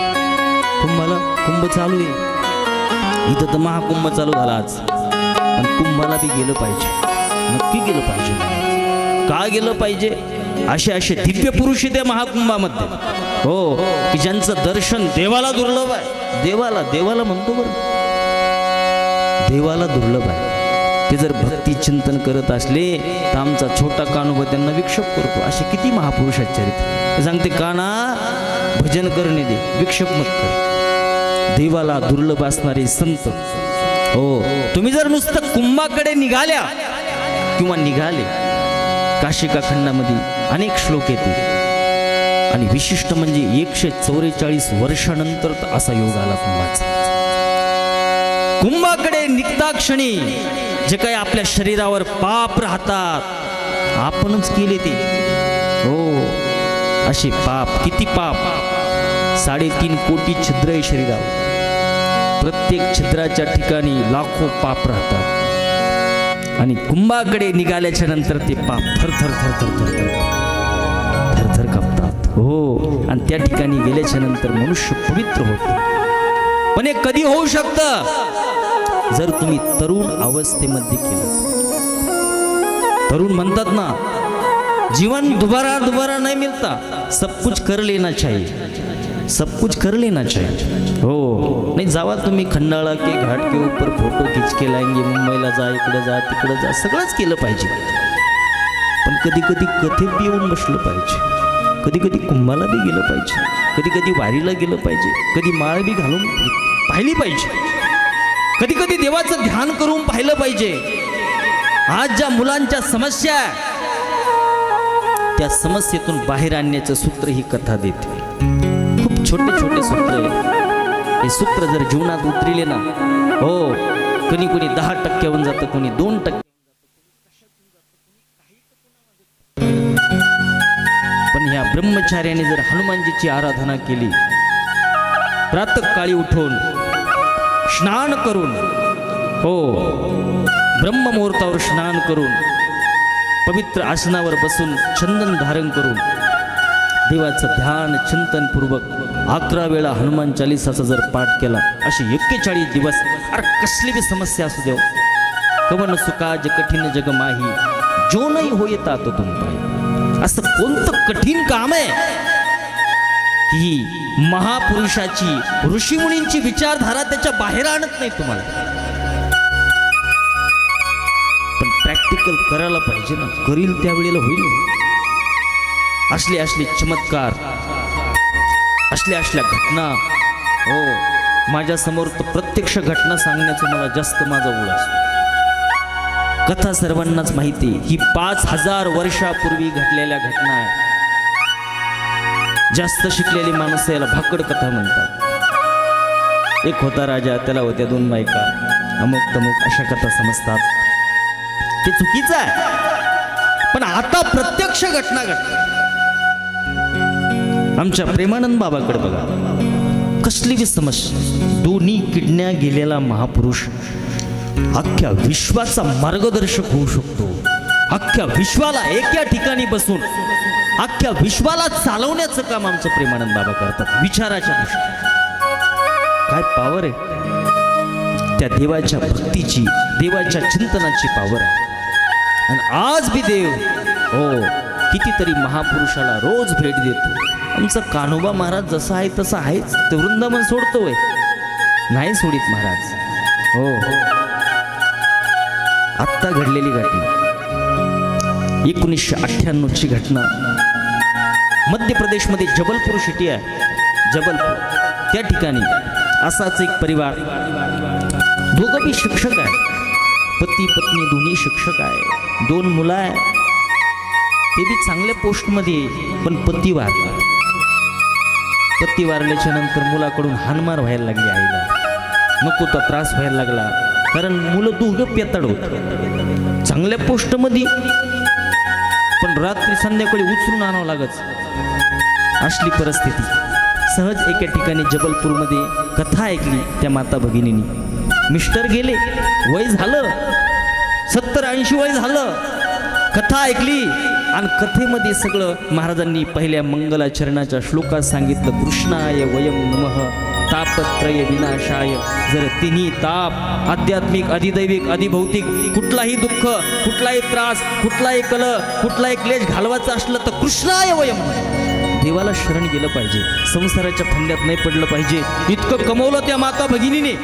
कुंभ चालू आहे इथं, तर महाकुंभ चालू झाला आज. पण कुंभाला बी गेलं पाहिजे, नक्की गेलं पाहिजे. का गेलं पाहिजे? असे दिव्य पुरुष त्या महाकुंभामध्ये, हो, की ज्यांचं दर्शन देवाला दुर्लभ आहे. देवाला म्हणतो बरं, देवाला दुर्लभ आहे. ते जर भक्ती चिंतन करत असले तर आमचा छोटा कान्होबा त्यांना विक्षेप करतो. असे किती महापुरुष आहेत चरित्र. सांगते काना भजन करणे दे, विक्षेप मत कर. देवाला दुर्लभ असणारे संत, हो, तुम्ही जर नुसतं कुंभाकडे निघाल्या किंवा निघाले, काशिका खंडामध्ये अनेक श्लोक येते आणि विशिष्ट म्हणजे 144 वर्षानंतर असा योग आला कुंभाचा. कुंभाकडे निघता क्षणी जे काही आपल्या शरीरावर पाप राहतात आपणच केले ते, हो, असे पाप. किती पाप? 3.5 कोटी छिद्र आहे शरीरावर. प्रत्येक छिद्राच्या ठिकाणी लाखो पाप राहतात आणि कुंभाकडे निघाल्याच्या नंतर ते पाप थर थर कापतात, हो. आणि त्या ठिकाणी गेल्याच्या नंतर मनुष्य पवित्र होतो. पण हे कधी होऊ शकतं? जर तुम्ही तरुण अवस्थेमध्ये केलं. तरुण म्हणतात ना, जीवन दोबारा नहीं मिलता, सब कुछ कर लेना चाहिए, सब कुछ कर लेना चाहिए, हो. नाही जावा तुम्ही खंडाळा के घाट के ऊपर फोटो खींच के लाएंगे, मुंबईला जा, इकडे जा, तिकडे जा, सगळंच केलं पाहिजे. पण कधी कधी कथेत बी येऊन बसलं पाहिजे, कधी कधी कुंभाला बी गेलं पाहिजे, कधी कधी वारीला गेलं पाहिजे, कधी माळ बी घालून पाहिली पाहिजे, कधी कधी देवाचं ध्यान करून पाहिलं पाहिजे. आज ज्या मुलांच्या समस्या त्या समस्येतून बाहेर आणण्याचं सूत्र ही कथा देते. खूप छोटे छोटे सूत्र आहे. हे सूत्र जर जीवनात उतरले ना, हो, कोणी 10% जातं, कोणी 2%. पण ह्या ब्रह्मचार्याने जर हनुमानजीची आराधना केली, प्रातःकाळी उठून स्नान करून, हो, ब्रह्ममुहूर्तावर स्नान करून पवित्र आसनावर बसून चंदन धारण करून देवाचं ध्यान चिंतनपूर्वक 11 वेळा हनुमान चालीसाचा जर पाठ केला, असे 41 दिवस, अरे कसली बी समस्या असू देव, कवन सुकाज कठीण जग माही, जो नाही होता तो तुम पाही. असं कोणतं कठीण काम आहे ही महापुरुषाची, ऋषीमुनींची विचारधारा त्याच्या बाहेर आणत नाही तुम्हाला. पण प्रॅक्टिकल करायला पाहिजे ना, करील त्यावेळेला होईल. असले चमत्कार, असल्या घटना, हो, माझ्या समोर तर प्रत्यक्ष घटना सांगण्याचं मला जास्त माझा ओढ असतो. कथा सर्वांनाच माहिती, ही 5000 वर्षापूर्वी घडलेल्या घटना आहे. जास्त शिकलेली माणसं याला भाकड कथा म्हणतात. एक होता राजा, त्याला होत्या 2 बायका, अमुक तमुक अशा कथा समजतात. ते चुकीचं आहे. पण आता प्रत्यक्ष घटना घडतात. आमच्या प्रेमानंद बाबाकडे बघा, कसली बी समस्या, 2 किडन्या गेलेला महापुरुष अख्ख्या विश्वाचा मार्गदर्शक होऊ शकतो. अख्ख्या विश्वाला एका ठिकाणी बसून अख्ख्या विश्वाला चालवण्याचं काम आमचं प्रेमानंद बाबा करतात. विचाराच्या दृष्टीने काय पावर आहे त्या देवाच्या भक्तीची, देवाच्या चिंतनाची पावर आहे. आणि आज बी देव, हो, कितीतरी महापुरुषाला रोज भेट देतो. आमचा कान्होबा महाराज जसा आहे तसा आहेच. ते वृंदावन सोडतोय, नाही सोडित महाराज, हो. आत्ता घडलेली घटना 1998ची घटना, मध्य प्रदेशमध्ये जबलपूर सिटी आहे, जबलपूर, त्या ठिकाणी असाच एक परिवार, दोघं बी शिक्षक आहे, पती पत्नी दोन्ही शिक्षक आहे, 2 मुलं आहे, ते बी चांगल्या पोस्टमध्ये. पण पती वारला. पती वारल्याच्या नंतर मुलाकडून हानमार व्हायला लागली आईला. नको तो त्रास व्हायला लागला, कारण मुलं दोघं पेताड होत, चांगल्या पोस्टमध्ये, पण रात्री संध्याकाळी उचलून आणावं लागत. असली परिस्थिती. सहज एका ठिकाणी जबलपूरमध्ये कथा ऐकली त्या माता भगिनींनी. मिस्टर गेले, वय झालं 70-80 वय झालं, कथा ऐकली आणि कथेमध्ये सगळं महाराजांनी पहिल्या मंगलाचरणाच्या श्लोकात सांगितलं, कृष्णाय वयम नमः तापत्रय विनाशाय. जर तिन्ही ताप आध्यात्मिक, अधिदैविक, अधिभौतिक, कुठलाही दुःख, कुठलाही त्रास, कुठलाही कुठलाही क्लेश घालवायचा असलं तर कृष्णाय वयम, देवाला शरण गेलं पाहिजे, संसाराच्या फंद्यात नाही पडलं पाहिजे. इतकं कमवलं त्या माता भगिनीने,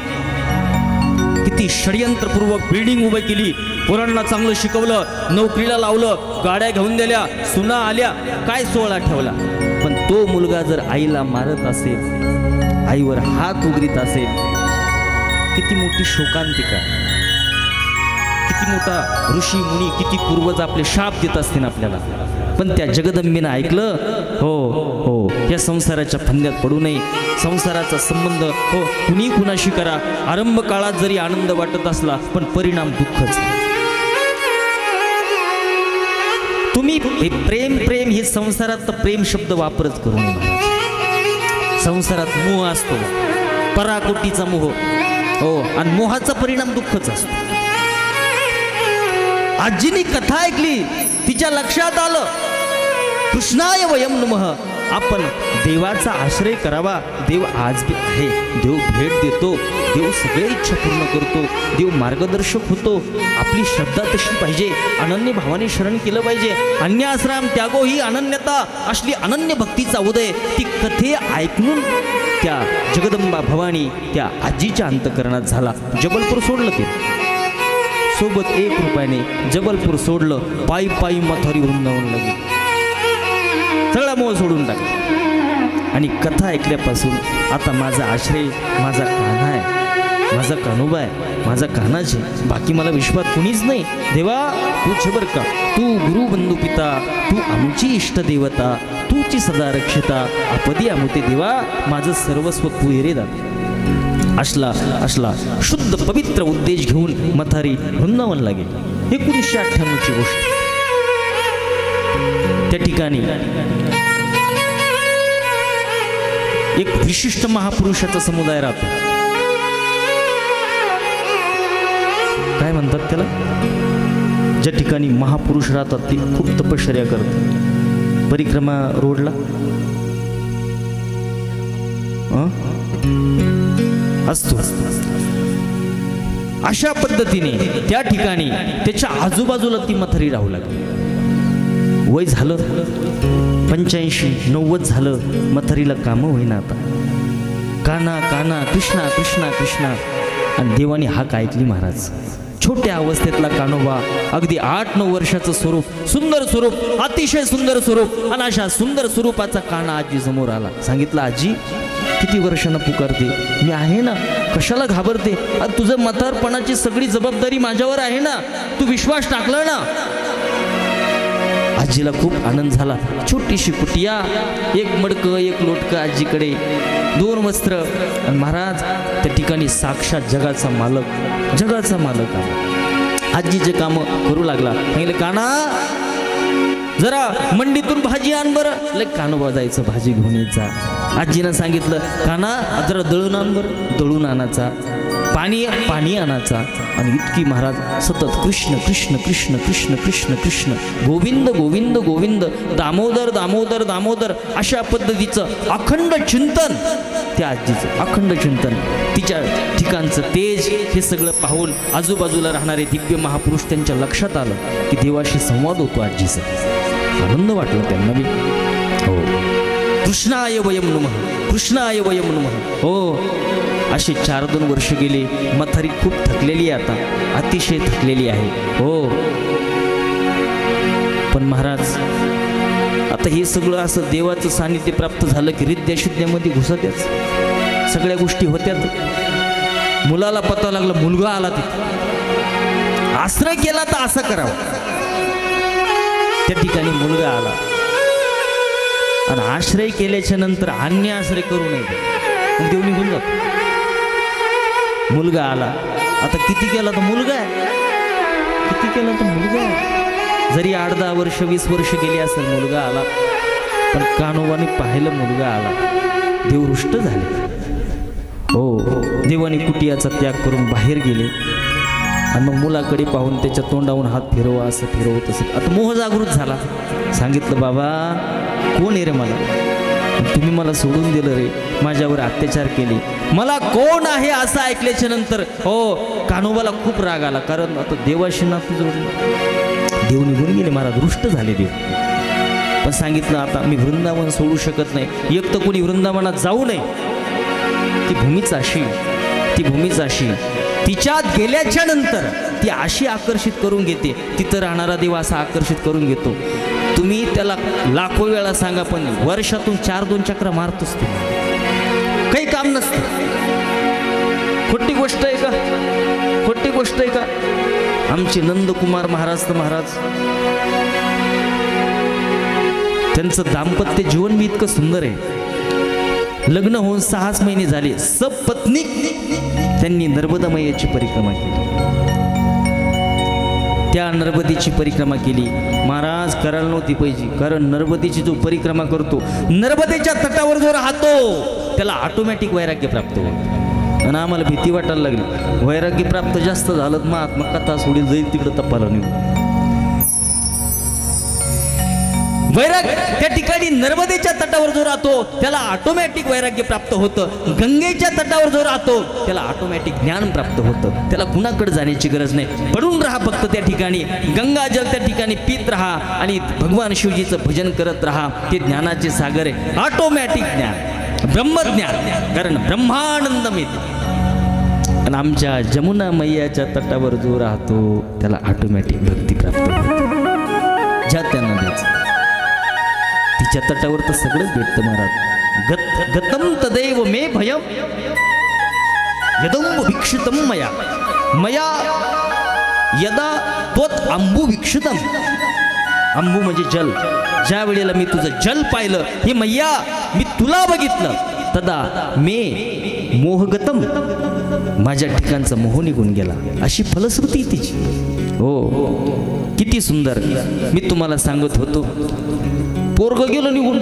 किती षडयंत्रपूर्वक बिल्डिंग उभी केली, पोरांना चांगलं शिकवलं, नोकरीला लावलं, गाड्या घेऊन दिल्या, सुना आल्या, काय सोहळा ठेवला. पण तो मुलगा जर आईला मारत असेल, आईवर हात उघडीत असेल, किती मोठी शोकांतिका, किती मोठा ऋषी मुनी, किती पूर्वज आपले शाप देत असतील आपल्याला. पण त्या जगदंबेनं ऐकलं, हो हो, या संसाराच्या फंद्यात पडू नये, संसाराचा संबंध हो कुणी कुणाशी करा. आरंभ काळात जरी आनंद वाटत असला पण परिणाम दुःखच. तुम्ही प्रेम प्रेम हे संसारात तर प्रेम शब्द वापरच करू नये महाराज. संसारात मोह असतो, पराकोटीचा मोह, हो, आणि मोहाचा परिणाम दुःखच असतो. आजीने कथा ऐकली, तिच्या लक्षात आलं, कृष्णाय वयम नमः, आपण देवाचा आश्रय करावा. देव आज बी आहे, देव भेट देतो, देव सगळे इच्छा पूर्ण करतो, देव मार्गदर्शक होतो. आपली श्रद्धा तशी पाहिजे, अनन्य भावाने शरण केलं पाहिजे. अन्याश्राम त्यागो ही अनन्यता, असली अनन्य भक्तीचा उदय. ती कथे ऐकून त्या जगदंबा भवानी त्या आजीच्या अंतकरणात झाला. जबलपूर सोडलं ते, सोबत 1 रुपयाने जबलपूर सोडलं, पायी पायी मथुरी वृंदावन लागली, सगळा मोह सोडून टाकला. आणि कथा ऐकल्यापासून आता माझा आश्रय माझा कान्हा आहे, माझा कान्होबा आहे, माझा कान्हाच आहे, बाकी मला विश्वात कुणीच नाही. देवा तूच बर का, तू गुरु बंधू पिता, तू आमची इष्टदेवता, तूची सदा रक्षिता, आपदी आमुते देवा, माझं सर्वस्व तू रे दादा. असला शुद्ध पवित्र उद्देश घेऊन मथारी वृंदावनला गेली. 1998ची गोष्ट. त्या ठिकाणी एक विशिष्ट महापुरुषाचा समुदाय राहतो. काय म्हणतात त्याला? ज्या ठिकाणी महापुरुष राहतात ते खूप तपश्चर्या करतात. परिक्रमा रोडला असतो. अशा पद्धतीने त्या ठिकाणी त्याच्या आजूबाजूला ती मथरी राहू लागली. वय झालं 85-90 झालं, मथरीला कामं होईना आता. काना काना कृष्णा कृष्णा कृष्णा. आणि देवाने हाक ऐकली महाराज. छोट्या अवस्थेतला कान्होबा, अगदी 8-9 वर्षाचं स्वरूप, सुंदर स्वरूप, अतिशय सुंदर स्वरूप, आणि अशा सुंदर स्वरूपाचा कान्हा आजी समोर आला. सांगितलं, आजी किती वर्षांना पुकारते, मी आहे ना, कशाला घाबरते? तुझं म्हातारपणाची सगळी जबाबदारी माझ्यावर आहे ना, तू विश्वास टाकला ना. आजीला खूप आनंद झाला. छोटीशी कुटिया, 1 मडकं 1 लोटकं आजीकडे, 2 वस्त्र, आणि महाराज त्या ठिकाणी साक्षात जगाचा मालक आला. आजीचे कामं करू लागला. सांगितलं, काना जरा मंडीतून भाजी आण बरं. लय कान्होबा जायचं, भाजी घेऊन यायचा. आजीनं सांगितलं, काना जरा दळून आण बरं. दळून आणायचा. पाणी आणायचा. आणि इतकी महाराज सतत कृष्ण कृष्ण कृष्ण कृष्ण कृष्ण कृष्ण, गोविंद गोविंद गोविंद, दामोदर दामोदर दामोदर, अशा पद्धतीचं अखंड चिंतन. त्या आजीचं अखंड चिंतन, तिच्या ठिकाणचं तेज, हे सगळं पाहून आजूबाजूला राहणारे दिव्य महापुरुष त्यांच्या लक्षात आलं की देवाशी संवाद होतो आजीचा. आनंद वाटला त्यांना बी. हो, कृष्णाय वयम नमः, कृष्णाय वयम नमः. हो, असे 4-2 वर्ष गेले. मथारी खूप थकलेली आहे आता, अतिशय थकलेली आहे. हो, पण महाराज आता हे सगळं असं देवाचं सानिध्य प्राप्त झालं की रिद्ध्याशुद्ध्यामध्ये घुसत्याच सगळ्या गोष्टी होत्यात. मुलाला पता लागला, मुलगा आला, तिथे आश्रय केला तर असं करावं. त्या ठिकाणी मुलगा आला, आणि आश्रय केल्याच्या नंतर अन्य आश्रय करू नये, देव निघून जातो. मुलगा आला, आता किती केला तर मुलगा आहे, किती केला तर मुलगा आहे. जरी 8-10 वर्ष 20 वर्ष गेली असेल, मुलगा आला. पण कान्होबाने पाहिलं, मुलगा आला, देव रुष्ट झाले. हो, देवाने कुटियाचा त्याग करून बाहेर गेले. आणि मग मुलाकडे पाहून त्याच्या तोंडावरून हात फिरवा, असं फिरव तसं. आता मोह जागृत झाला. सांगितलं, बाबा कोण आहे रे मला, तुम्ही मला सोडून दिलं रे, माझ्यावर अत्याचार केले, मला कोण आहे असं ऐकल्याच्या नंतर हो कान्होबाला खूप राग आला. कारण आता देवाशी नातं जोडलं, देव निघून गेले महाराज, दृष्ट झाले देव. पण सांगितलं आता मी वृंदावन सोडू शकत नाही. एक तर कोणी वृंदावनात जाऊ नये, ती भूमीच अशी, ती भूमीच अशी, तिच्यात गेल्याच्या नंतर ती अशी आकर्षित करून घेते, तिथं राहणारा देव असा आकर्षित करून घेतो. तुम्ही त्याला लाखो वेळा सांगा पण वर्षातून 4-2 चक्र मारतोच ते, काही काम नसतं. खोटी गोष्ट आहे का, खोटी गोष्ट आहे का. आमचे नंदकुमार महाराज तर महाराज, त्यांचं दाम्पत्य जीवन बी इतकं सुंदर आहे. लग्न होऊन 6 महिने झाले, सपत्नीक त्यांनी नर्मदा मैयाची परिक्रमा केली. त्या नर्मदेची परिक्रमा केली. महाराज करायला नव्हती पाहिजे, कारण नर्मदेची जो परिक्रमा करतो, नर्मदेच्या तटावर जो राहतो त्याला ऑटोमॅटिक वैराग्य प्राप्त होतं. आणि आम्हाला भीती वाटायला लागली, वैराग्य प्राप्त जास्त झालं मग आत्मकथा सोडून जाईल तिकडं तपाला निघून. वैराग्य त्या ठिकाणी नर्मदेच्या तटावर जो राहतो त्याला ऑटोमॅटिक वैराग्य प्राप्त होतं. गंगेच्या तटावर जो राहतो त्याला ऑटोमॅटिक ज्ञान प्राप्त होतं. त्याला कुणाकडे जाण्याची गरज नाही, पडून राहा फक्त त्या ठिकाणी, गंगाजल त्या ठिकाणी पीत राहा आणि भगवान शिवजीचं भजन करत राहा. ते ज्ञानाचे सागर आहे, ऑटोमॅटिक ज्ञान, ब्रह्मज्ञान, कारण ब्रह्मानंद मिळते. आणि आमच्या जमुना मैयाच्या तटावर जो राहतो त्याला ऑटोमॅटिक भक्ती प्राप्त होते. ज्या त्यांना द्यायचं तिच्या तटावर तर सगळंच भेटतं महाराज. गतम तदैव मे भयम यदंब वीक्षितम मया, मया यदा त्वत अंबू वीक्षितम. अंबू म्हणजे जल. ज्या वेळेला मी तुझं जल पाहिलं, हे मैया मी तुला बघितलं, तदा मे मोहगतम, माझ्या ठिकाणचा मोह निघून गेला. अशी फलश्रुती तिची. हो किती सुंदर. मी तुम्हाला सांगत होतो, पोरग गेलं निघून,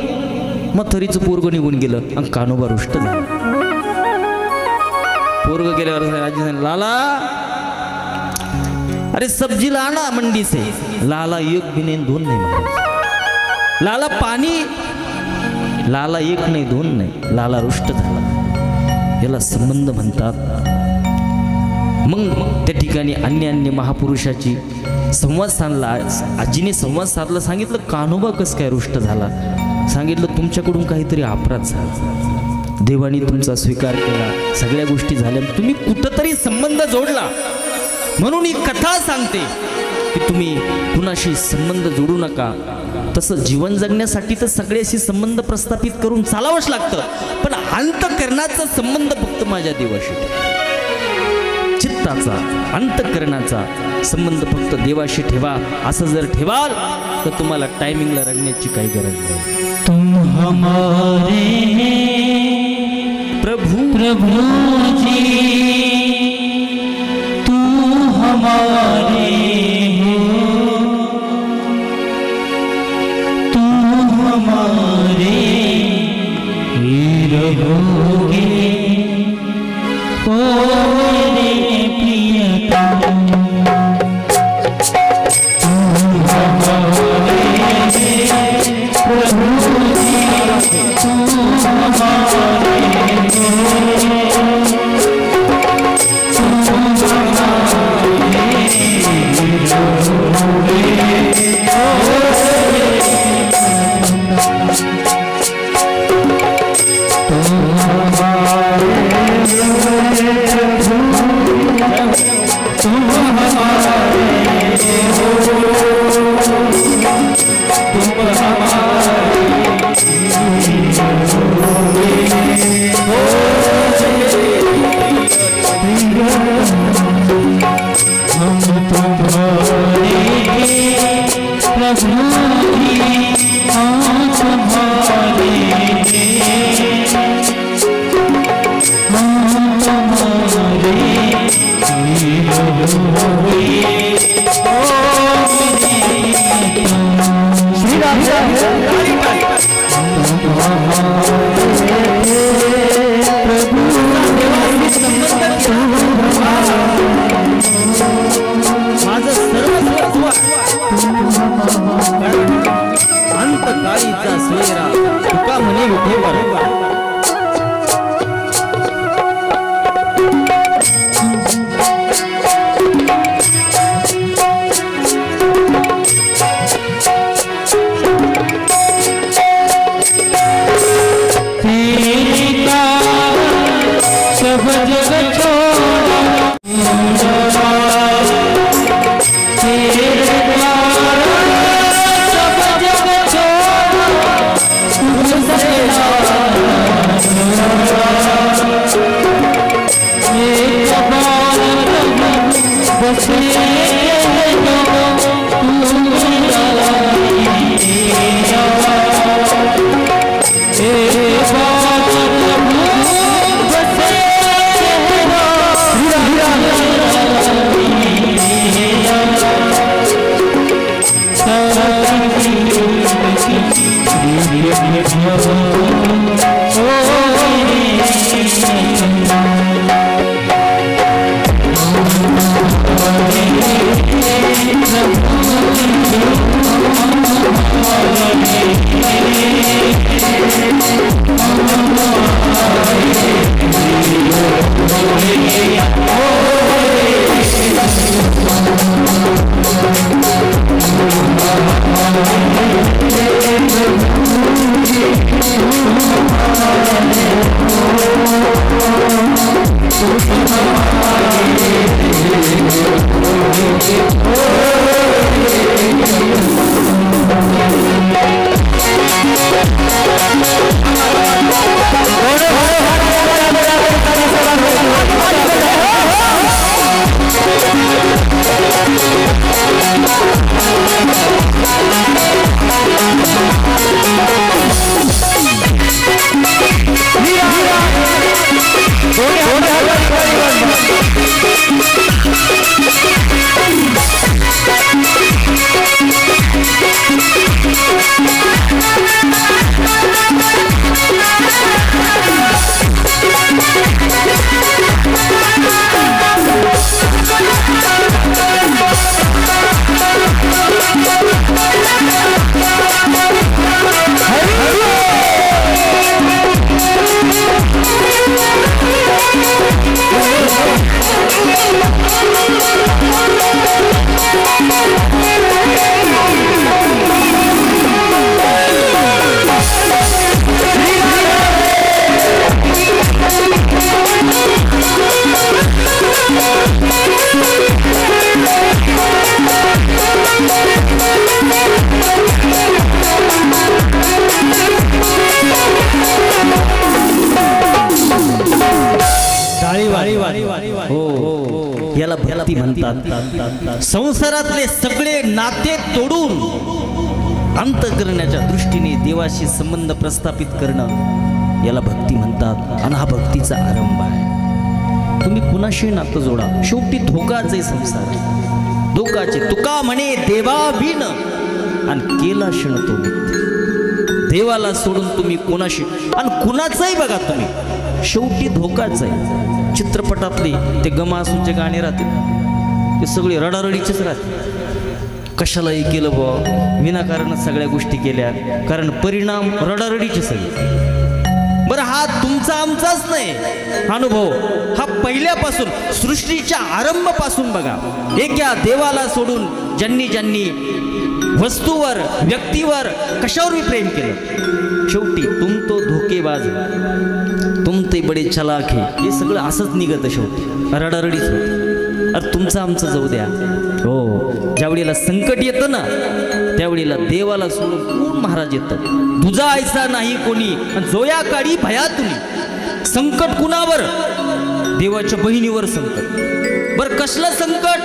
मथरीचं पोरग निघून गेलं आणि कान्होबा रुष्ट झाला. पोरग गेल्यावर राजी लाला अरे सब्जी लाना मंडी से. लाला एक भी नहीं, 2 नहीं महाराज. लाला पाणी, लाला 1 नाही 2 नाही, लाला रुष्ट झाला. याला संबंध म्हणतात. मग त्या ठिकाणी अन्य महापुरुषाची संवाद साधला. आजीने संवाद साधला. सांगितलं कान्होबा कसं काय रुष्ट झाला. सांगितलं तुमच्याकडून काहीतरी अपराध झाला, देवाने तुमचा स्वीकार केला, सगळ्या गोष्टी झाल्या, तुम्ही कुठंतरी संबंध जोडला. म्हणून ही कथा सांगते की तुम्ही कुणाशी संबंध जोडू नका. तसं जीवन जगण्यासाठी तर सगळ्याशी संबंध प्रस्थापित करून चालावंच लागतं, पण अंतःकरणाचा संबंध फक्त माझ्या देवाशी, चित्ताचा अंतःकरणाचा संबंध फक्त देवाशी ठेवा. असं जर ठेवाल तर तुम्हाला टायमिंगला रडण्याची काही गरज नाही. तुम हमारे प्रभु प्रभु जी, तू हमारे हो, तू हमारे ही रहोगे. ओ मेरे प्रियतम, याला भक्ती म्हणतात. संसारातले सगळे नाते तोडून अंतःकरणाच्या दृष्टीने देवाशी संबंध प्रस्थापित करणं याला भक्ती म्हणतात. आणि हा भक्तीचा आरंभ आहे. तुम्ही कुणाशी नातं जोडा, शेवटी धोकाचे संसार, धोकाचे. तुका म्हणे देवा बिन आणि केला क्षण तो मिथ्या. देवाला सोडून तुम्ही कोणाशी आणि कुणाचाही बघा तुम्ही, शेवटी धोकाच आहे. चित्रपटातले ते गमासूचे गाणे राहतील, ते सगळे रडारडीचेच राहतील. कशालाही केलं बुवा, विनाकारण सगळ्या गोष्टी केल्या, कारण परिणाम रडारडीचे सगळे. बरं, हा तुमचा आमचाच नाही अनुभव, हा पहिल्यापासून सृष्टीच्या आरंभापासून बघा. एका देवाला सोडून ज्यांनी ज्यांनी वस्तूवर, व्यक्तीवर, कशावर प्रेम केलं, शेवटी तुम तो धोकेबाज, तुम ते बडे चलाक हे सगळं असंच निघतं. शेवटी रडारडीच होती. अरे तुमचं आमचं जाऊ द्या. हो, ज्यावेळेला संकट येतं ना, त्यावेळेला देवाला सोडून कोण महाराज येतं. तुझा ऐसा नाही कोणी, जोया काळी भयातुनी. संकट कुणावर? देवाच्या बहिणीवर संकट. बरं, कसलं संकट?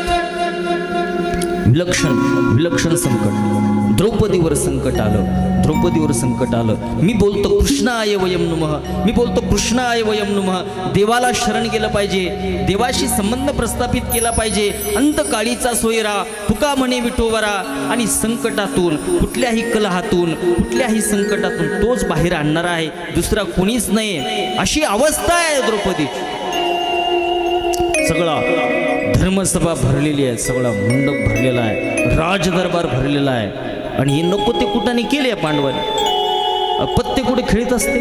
विलक्षण संकट. द्रौपदीवर संकट आलं, द्रौपदीवर संकट आलं. मी बोलतो कृष्णाय वयम नमः, मी बोलतो कृष्णाय वयम नमः. देवाला शरण गेलं पाहिजे, देवाशी संबंध प्रस्थापित केला पाहिजे. अंतकाळीचा सोयरा तुका म्हणे विठोवरा. आणि संकटातून, कुठल्याही कलहातून, कुठल्याही संकटातून तोच बाहेर आणणारा आहे, दुसरा कोणीच नाही. अशी अवस्था आहे द्रौपदीची. सगळा धर्मसभा भरलेली आहे, सगळा मंडप भरलेला आहे, राजदरबार भरलेला आहे. आणि हे नको ते कुठाने केले पांडवाने. पत्ते कुठे खेळत असते,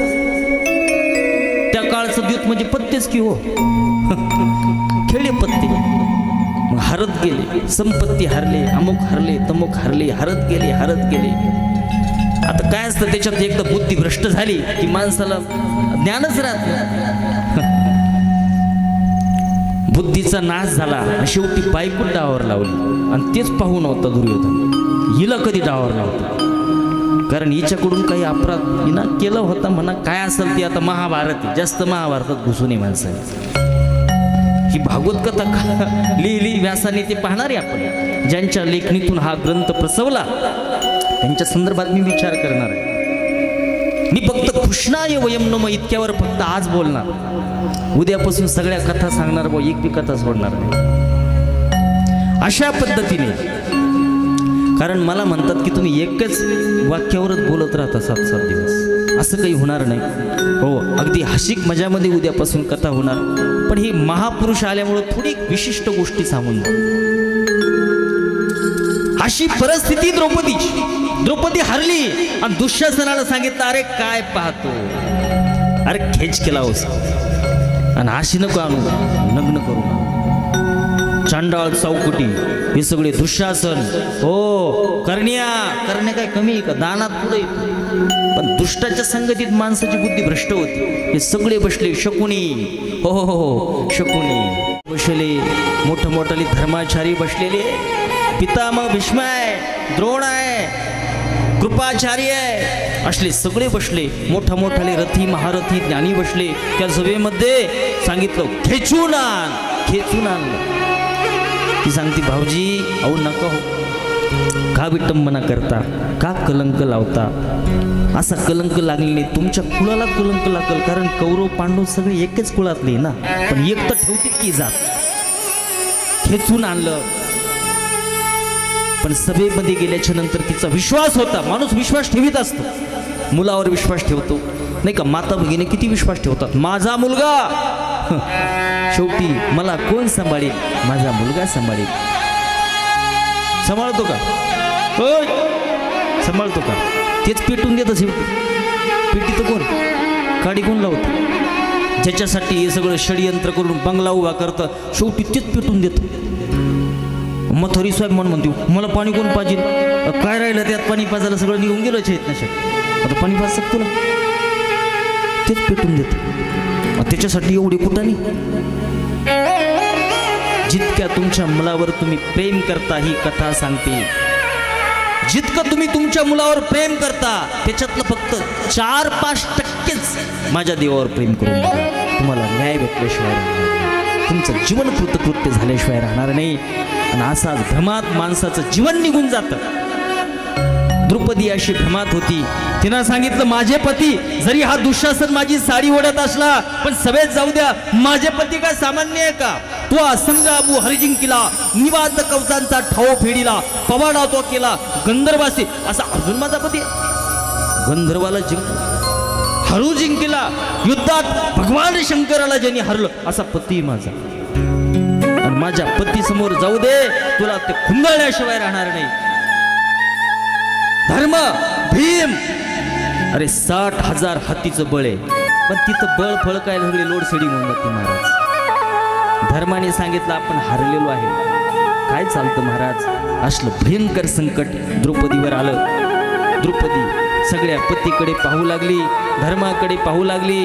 त्या काळचं द्यूत म्हणजे पत्तेच की हो. खेळे पत्ते, मग हरत गेले, संपत्ती हरले, अमुक हरले, तमुक हरले, हरत गेले, हरत गेले. आता काय असतं त्याच्यात, एकदा बुद्धी भ्रष्ट झाली की माणसाला ज्ञानच राहत नाही. बुद्धीचा नाश झाला, शेवटी बायको डावावर लावली. आणि तेच पाहून होता दुर्योधन, हिला कधी डावावर लावता, कारण हिच्याकडून काही अपराध हिना केला होता म्हणा. काय असेल ते आता महाभारत, जास्त महाभारतात घुसून नये माणसाने. ही भागवत कथा लिहिली व्यासाने ते पाहणारे आपण, ज्यांच्या लेखणीतून हा ग्रंथ प्रसवला त्यांच्या संदर्भात मी विचार करणार आहे. मी फक्त कृष्णाय वयम नम इतक्यावर फक्त आज बोलणार, उद्यापासून सगळ्या कथा सांगणार, भाऊ एक बी कथा सोडणार नाही अशा पद्धतीने. कारण मला म्हणतात की तुम्ही एकच वाक्यावरच बोलत राहता 7-7 दिवस, असं काही होणार नाही. हो, अगदी हसिक मजामध्ये उद्यापासून कथा होणार, पण ही महापुरुष आल्यामुळं थोडी विशिष्ट गोष्टी सांगून अशी परिस्थिती द्रौपदी हरली आणि दुःशासनाला सांगितलं, अरे काय पाहतो, अरे खेच केला होस आणि अशी नको आणू, लग्न करू, चांडाळ चौकटी हे सगळे दुःशासन. हो, करण्या काय कमी आहे का, दानात पुढे. पण दुष्टाच्या संगतीत माणसाची बुद्धी भ्रष्ट होती. हे सगळे बसले शकुनी, हो शकुनी बसले, मोठमोठाले धर्माचारी बसलेले, पितामह भीष्म आहे, द्रोण आहे, कृपाचार्य आहे, असले सगळे बसले, मोठमोठाले रथी महारथी ज्ञानी बसले. त्या सभेमध्ये सांगितलं खेचून आणलं. ती सांगते, भाऊजी अहो नका हो, का विटंबना करता, का कलंक लावता, असा कलंक लागले नाही, तुमच्या कुळाला कलंक लागल. कारण कौरव पांडव सगळे एकच कुळातले ना, पण एक तर ठेवतील की जात. खेचून आणलं. पण सभेमध्ये गेल्याच्या नंतर तिचा विश्वास होता, माणूस विश्वास ठेवीत असतो, मुलावर विश्वास ठेवतो नाही का. माता भगिनी किती विश्वास ठेवतात, माझा मुलगा शेवटी मला कोण सांभाळेल, माझा मुलगा सांभाळेल. सांभाळतो का, सांभाळतो का, तेच पेटून देतं शेवटी. पेटी तर कोण, काडी कोण लावतं, ज्याच्यासाठी हे सगळं षडयंत्र करून बंगला उभा करतं, शेवटी तेच पेटून देतं. मथोरी साहेब म्हणतो, मला पाणी कोण पाहिजे, काय राहिलं त्यात पाणी पाजायला, सगळं निघून गेलं आहेत नशा, आता पाणी पाज शकतो ना, तेच पेटून देतं. त्याच्यासाठी एवढी कुठानी. जितक्या तुमच्या मुलावर तुम्ही प्रेम करता ही कथा सांगते, जितकं तुम्ही तुमच्या मुलावर प्रेम करता त्याच्यातलं फक्त 4-5% माझ्या देवावर प्रेम करून बघा. तुम्हाला न्याय भेटल्याशिवाय राहणार नाही, तुमचं जीवन कृतकृत्य झाल्याशिवाय राहणार नाही. आणि असाच भ्रमात माणसाचं जीवन निघून जातं. द्रौपदी अशी भ्रमात होती, तिनं सांगितलं, माझे पती जरी हा दुःशासन माझी साडी ओढत असला, पण सभेत जाऊ द्या, माझे पती काय सामान्य आहे का, तो असंग अबू हरिजिंकीला, निवाद कवचांचा ठाव फेडीला, पवाडा तो केला, गंधर्वासी असा अजून माझा पती. गंधर्वाला हरू जिंकीला, युद्धात भगवान शंकराला ज्यांनी हरलं असा पती माझा. आणि माझ्या पती समोर जाऊ दे, तुला ते खुंदळण्याशिवाय राहणार नाही. धर्म भीम, अरे 60,000 हत्तीचं बळ आहे, पण तिथं बळ फळ काय सगळे लोड सेडिंग होऊन जाते महाराज. धर्माने सांगितलं आपण हारलेलो आहे, काय चालतं महाराज. असलं भयंकर संकट द्रौपदीवर आलं. द्रौपदी सगळ्या पतीकडे पाहू लागली, धर्माकडे पाहू लागली,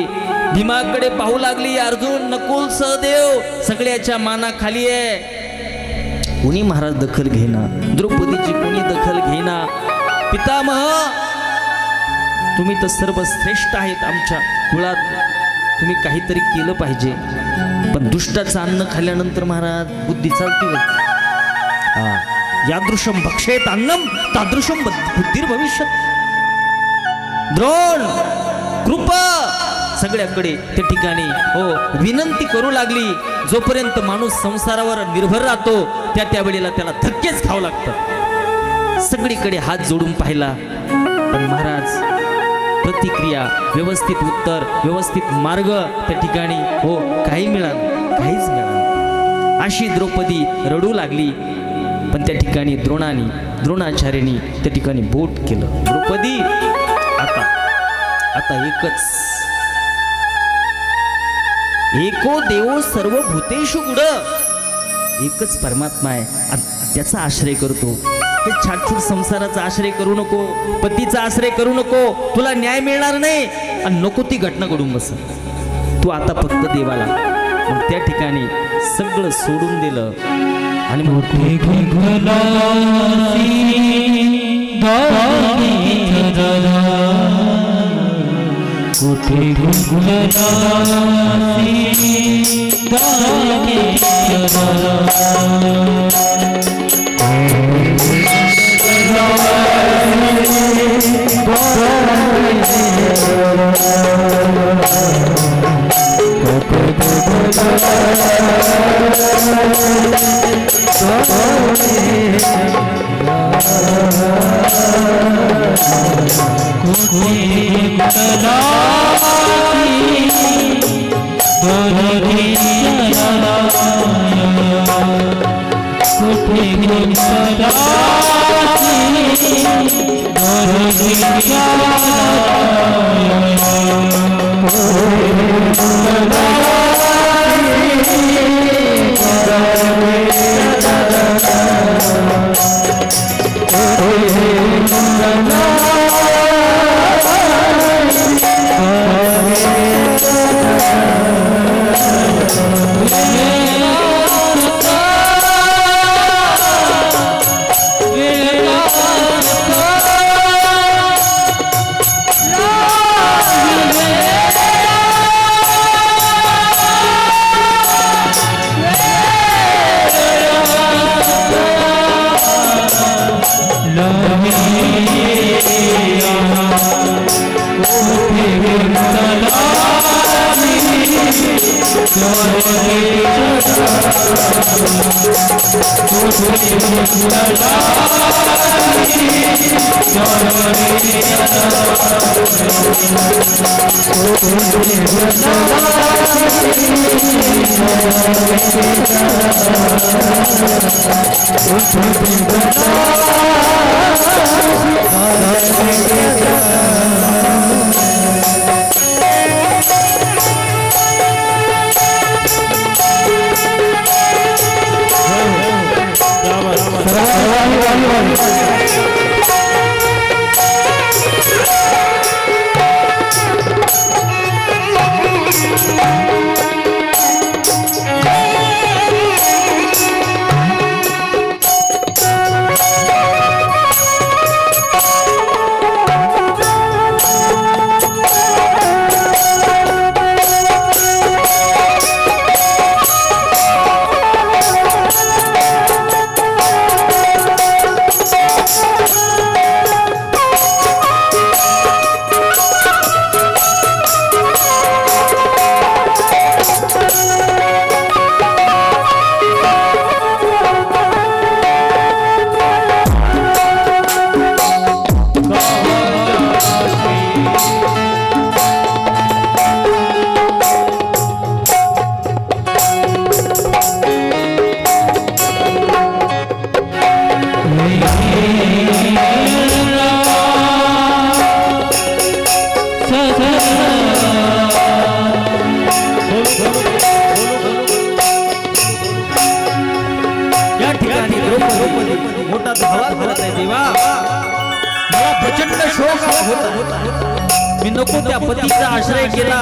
भीमाकडे पाहू लागली. अर्जुन, नकुल, सहदेव सगळ्याच्या मानाखाली आहे. कोणी महाराज दखल घेना, द्रौपदीची कोणी दखल घेना. पितामह, तुम्ही तर सर्वश्रेष्ठ आहेत आमच्या कुळात, तुम्ही काहीतरी केलं पाहिजे. पण दुष्टाचं अन्न खाल्ल्यानंतर महाराज बुद्धी चालते. यादृशम भक्षेत अन्नम तादृशम बुद्धीर भविष्यत. द्रोण, कृपा सगळ्याकडे त्या ठिकाणी हो विनंती करू लागली. जोपर्यंत माणूस संसारावर निर्भर राहतो त्यावेळेला त्याला धक्केच खावं लागतात. सगळीकडे हात जोडून पाहिला, पण महाराज प्रतिक्रिया, व्यवस्थित उत्तर, व्यवस्थित मार्ग त्या ठिकाणी हो काही मिळालं, काहीच मिळालं. अशी द्रौपदी रडू लागली. पण त्या ठिकाणी द्रोणाचार्यांनी त्या ठिकाणी बोट केलं. द्रौपदी, आता एको देवो सर्व भूतेषु गुड, एकच परमात्मा आहे, त्याचा आश्रय करतो. हे छाटछूट संसाराचा आश्रय करू नको, पतीचा आश्रय करू नको, तुला न्याय मिळणार नाही आणि नको ती घटना घडून बस. तू आता फक्त देवाला. त्या ठिकाणी सगळं सोडून दिलं आणि कुठे मोठा धावा करत आहे देवा, मला प्रचंड शोक होता. मी नको त्या पतीचा आश्रय केला.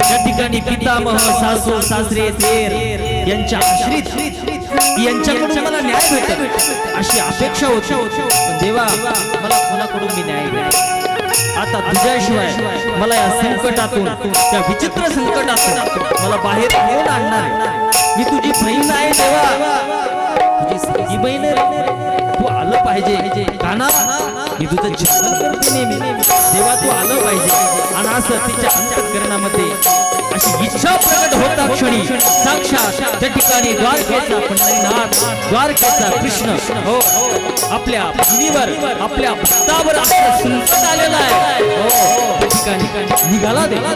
त्या ठिकाणी पितामह, सासू सासरे, थेर यांच्या आश्रित यांच्याकडून मला न्याय भेटेल अशी अपेक्षा होती. पण देवा, मला कोणाकडून मी न्याय भेटेल? आता तुझ्याशिवाय मला या संकटातून, त्या विचित्र संकटातून मला बाहेर कोण आणणार? मी तुझी बहीण आहे देवा, तुझी सगळी बहीण आहे. तू आलं पाहिजे. काना, मी तुझं चिंतन करते नेहमी. देवा, तू आलं पाहिजे. आणि असं तिच्या अंतःकरणामध्ये अशी इच्छा प्रकट होता क्षणी साक्षात त्या ठिकाणी द्वारकेचा पंढरीनाथ, द्वारकेचा कृष्ण हो आपल्या भूमीवर, आपल्या भक्तावर आपलं संकट आलेलं आहे. हो, त्या ठिकाणी निघाला देवा.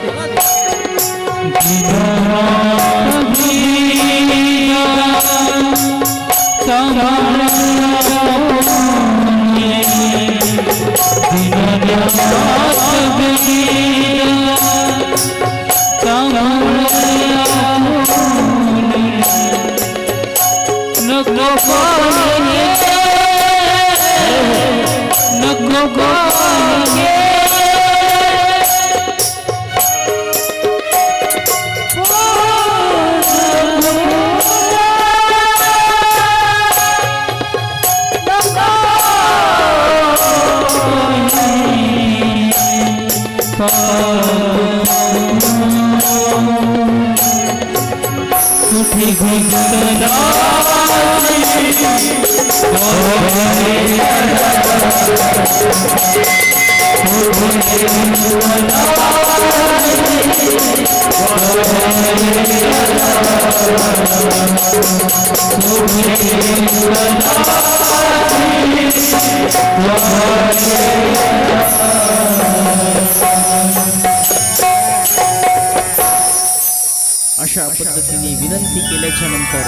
अशा पद्धतीने विनंती केल्याच्या नंतर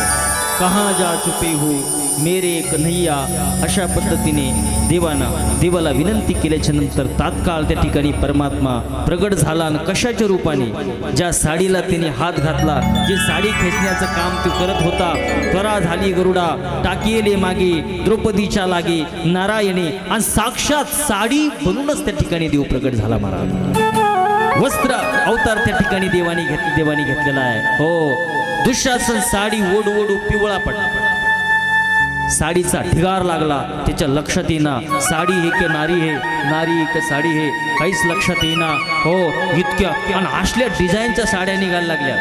कहाँ जा चुके हो मेरे कन्हैया, अशा पद्धतीने देवाला विनंती केल्याच्या नंतर तात्काळ त्या ठिकाणी परमात्मा प्रगट झाला आणि कशाच्या रूपाने, ज्या साडीला त्याने हात घातला, जे साडी खेचण्याचं काम तो करत होता, त्वरा झाली गरुडा टाकिले मागे द्रौपदीच्या लागे नारायणे, आणि साक्षात साडी बनूनच त्या ठिकाणी देव प्रगट झाला महाराज. वस्त्र अवतार त्या ठिकाणी देवानी घेतलेला आहे. हो, दुःशासन साडी ओढ पिवळा पडला, साडीचा ढिगार लागला. त्याच्या लक्षात येईना साडी हे की नारी हे, नारी की साडी हे, काहीच लक्षात येईना. हो, इतक्या आणि असल्या डिझाईनच्या साड्या निघायला लागल्या,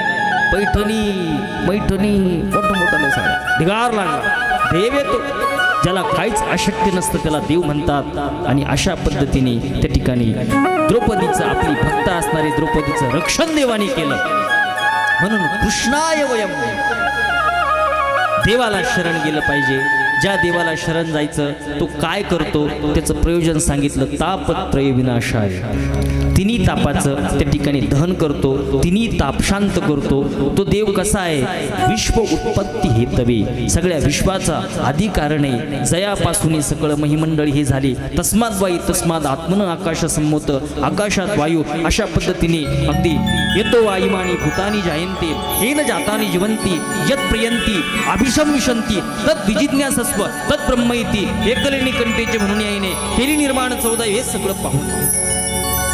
पैठणी मोठ्या साड्या, ढिगार लागला. देव येतो, ज्याला काहीच अशक्य नसतं त्याला देव म्हणतात. आणि अशा पद्धतीने त्या ठिकाणी द्रौपदीचं, आपली भक्त असणारी द्रौपदीचं रक्षण देवाने केलं. म्हणून कृष्णाय वयम, देवाला शरण गेलं पाहिजे. ज्या देवाला शरण जायचं तो काय करतो त्याचं प्रयोजन सांगितलं. तापत्रय विनाशाय, तिन्ही तापाचं त्या ठिकाणी दहन करतो, तिन्ही ताप शांत करतो. तो देव कसा आहे, विश्व उत्पत्ती हेतवे, सगळ्या विश्वाचा आदी कारणे, जयापासून सगळं महिमंडळ हे झाले. तस्माद वायू तस्माद आत्मन आकाश संमोत, आकाशात वायू. अशा पद्धतीने अगदी येतो वायुमानी भूतानी जायंते हेन जातानी जीवंती यत प्रियंती अभिशंविशंती तत् विजिज्ञासस्व तत् ब्रह्मैती एकलेणी कंटेचे म्हणून यायने केली निर्माण 14 हे सगळं पाहून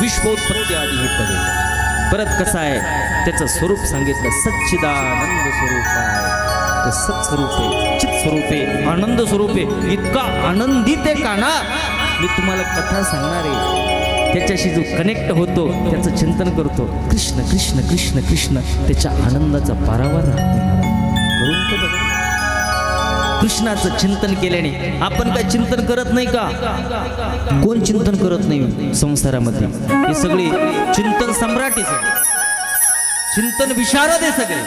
विश्वोत्पत्ती आदी हे तवे. परत कसं आहे त्याचं स्वरूप सांगितलं, सच्चिदानंद स्वरूप आहे, तो सत्स्वरूप आहे, चित स्वरूप आहे, आनंद स्वरूप आहे. इतका आनंदित आहे का ना, मी तुम्हाला कथा सांगणार आहे. त्याच्याशी जो कनेक्ट होतो त्याचं चिंतन करतो, कृष्ण कृष्ण कृष्ण कृष्ण, त्याच्या आनंदाचा पारावार करून तो बघा. कृष्णाचं चिंतन केल्याने आपण काय चिंतन करत नाही का? कोण चिंतन करत नाही संसारामध्ये? हे सगळे चिंतन सम्राटीच, चिंतन विशारद आहे सगळे.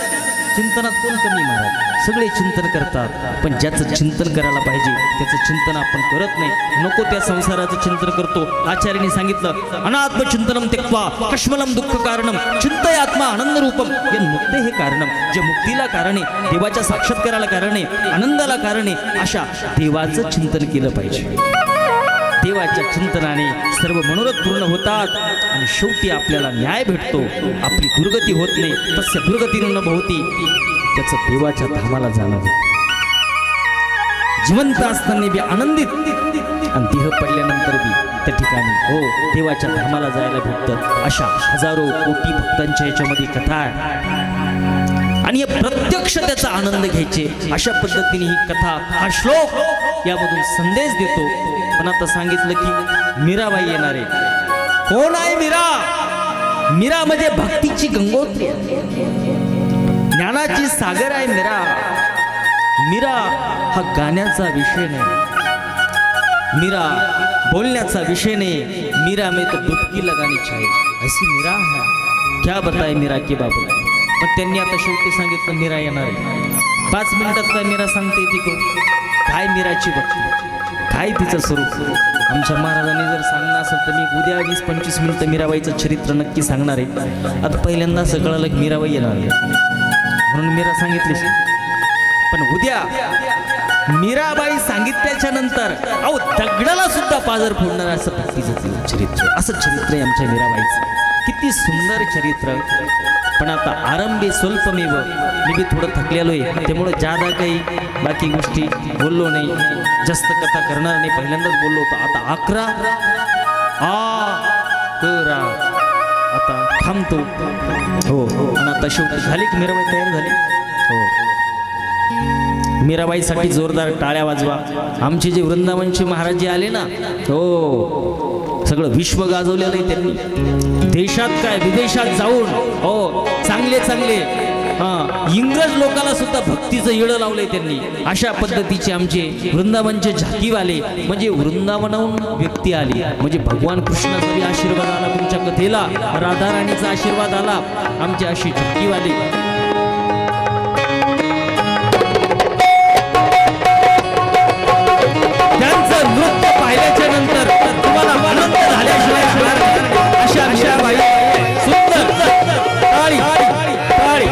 चिंतनात कोण कमी महाराज? सगळे चिंतन करतात, पण ज्याचं चिंतन करायला पाहिजे त्याचं चिंतन आपण करत नाही. नको त्या संसाराचं चिंतन करतो. आचार्यांनी सांगितलं, अनात्म चिंतनम त्यक्त्वा कश्मलम दुःख कारणम चिंतय आत्मा आनंद रूपम. हे मुक्ते हे कारणम, जे मुक्तीला कारणे, देवाच्या साक्षात्काराला कारणे, आनंदाला कारणे, अशा देवाचं चिंतन केलं पाहिजे. देवाच्या चिंतनाने सर्व मनोरथ पूर्ण होतात आणि शेवटी आपल्याला न्याय भेटतो. आपली दुर्गती होत नाही, तस्य दुर्गती न भवती, त्याचं देवाच्या धामाला जाणं. जिवंत असताना बी आनंदित आणि देह पडल्यानंतर बी त्या ठिकाणी हो देवाच्या धामाला जायला भेटतं. अशा हजारो कोटी भक्तांच्या याच्यामध्ये कथा आहे आणि हे प्रत्यक्ष त्याचा आनंद घ्यायचे. अशा पद्धतीने ही कथा, हा श्लोक यामधून संदेश देतो. पण आता सांगितलं की मीराबाई येणार आहे. कोण आहे मीरा? मीरा म्हणजे भक्तीची गंगोत्री, ज्ञानाची सागर आहे मीरा. मीरा हा गाण्याचा विषय नाही, मीरा बोलण्याचा विषय नाही. मीरा में तो डुबकी लगानी चाहिए, ऐसी मीरा है. क्या बताए मीरा के बाबू. पण त्यांनी आता शेवटी सांगितलं मीरा येणार आहे. 5 मिनिटात काय मीरा सांगते ती कोण? काय मीराची भक्ती, काय तिचं स्वरूप. आमच्या महाराजांनी जर सांगणार असेल तर मी उद्या 20-25 मिनिटं मीराबाईचं चरित्र नक्की सांगणार आहे. आता पहिल्यांदा असं कळालं की मीराबाई येणार आहे म्हणून मीरा सांगितली. पण उद्या मीराबाई सांगितल्याच्या नंतर अहो दगडाला सुद्धा पाजर फोडणार असं भक्तीचं चरित्र, असं चरित्र आहे आमच्या मीराबाईचं. किती सुंदर चरित्र. पण आता आरंभी स्वल्पमेव, मी बी थोडं थकलेलो आहे त्यामुळे जादा काही बाकी गोष्टी बोललो नाही, जास्त कथा करणार नाही. पहिल्यांदाच बोललो होतो. आता 11 आता थांबतो. हो आणि आता शेवटी झाली की मीराबाई तयार झाली. हो, मीराबाईसाठी जोरदार टाळ्या वाजवा. आमचे जे वृंदावनचे महाराज जे आले ना, हो सगळं विश्व गाजवलेलं आहे त्यांनी. देशात काय विदेशात जाऊन हो चांगले चांगले इंग्रज लोकांना सुद्धा भक्तीचं येडं लावलंय त्यांनी. अशा पद्धतीचे आमचे वृंदावनचे झाकीवाले म्हणजे वृंदावनाहून व्यक्ती आली म्हणजे भगवान कृष्णाचा बी आशीर्वाद आला तुमच्या कथेला, राधाराणीचा आशीर्वाद आला. आमचे अशी झाकीवाले नृत्य पाहिल्याच्या नंतर तुम्हाला आनंद झाल्याशिवाय अशा बाई सुंदर टाळी टाळी.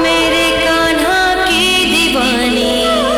मेरे कान्हा की दीवानी।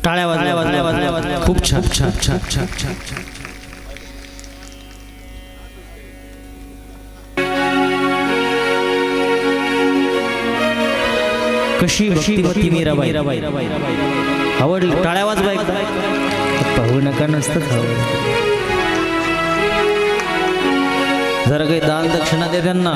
टाळ्या वाजल्या खूप छान छान छान छान छान छान कशी भक्ती मीराबाई आवडली टाळ्या वाजवा एकदा पाहू नका नसतं हवं जरा काही दान दक्षिणा दे त्यांना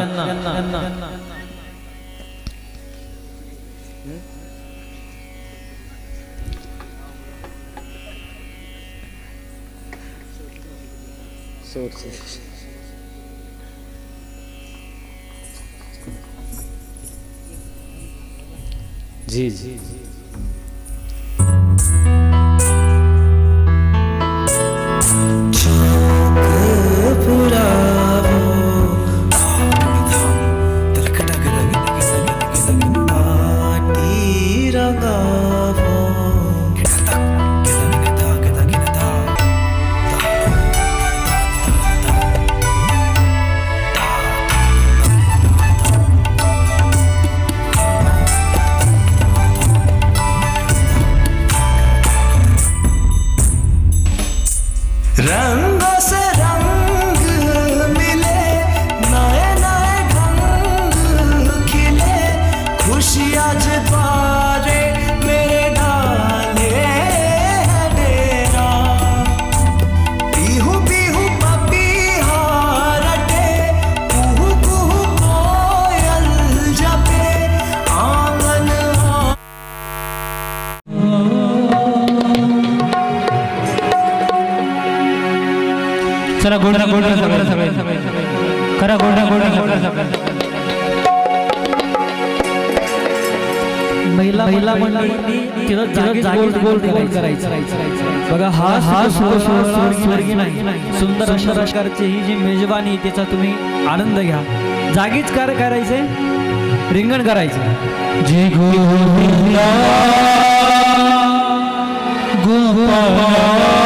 जी जी रंगों से रंग मिले नए नए ढंग खिले खुशियाँ जतारे मेरे डाले है डेरा पीहू पीहू पपीहा रटे कुहू कुहू कोयल जपे आंगन चला गोल्डन गोल्डन करा गोल्डन गोल्डन महिला मंडळी तिथं गोल्ड करायचं बघा हा स्वर्गी नाही सुंदर अशा प्रकारची ही जी मेजवानी त्याचा तुम्ही आनंद घ्या जागीच कार्य करायचे रिंगण करायचं जय गोविंदा गोपाल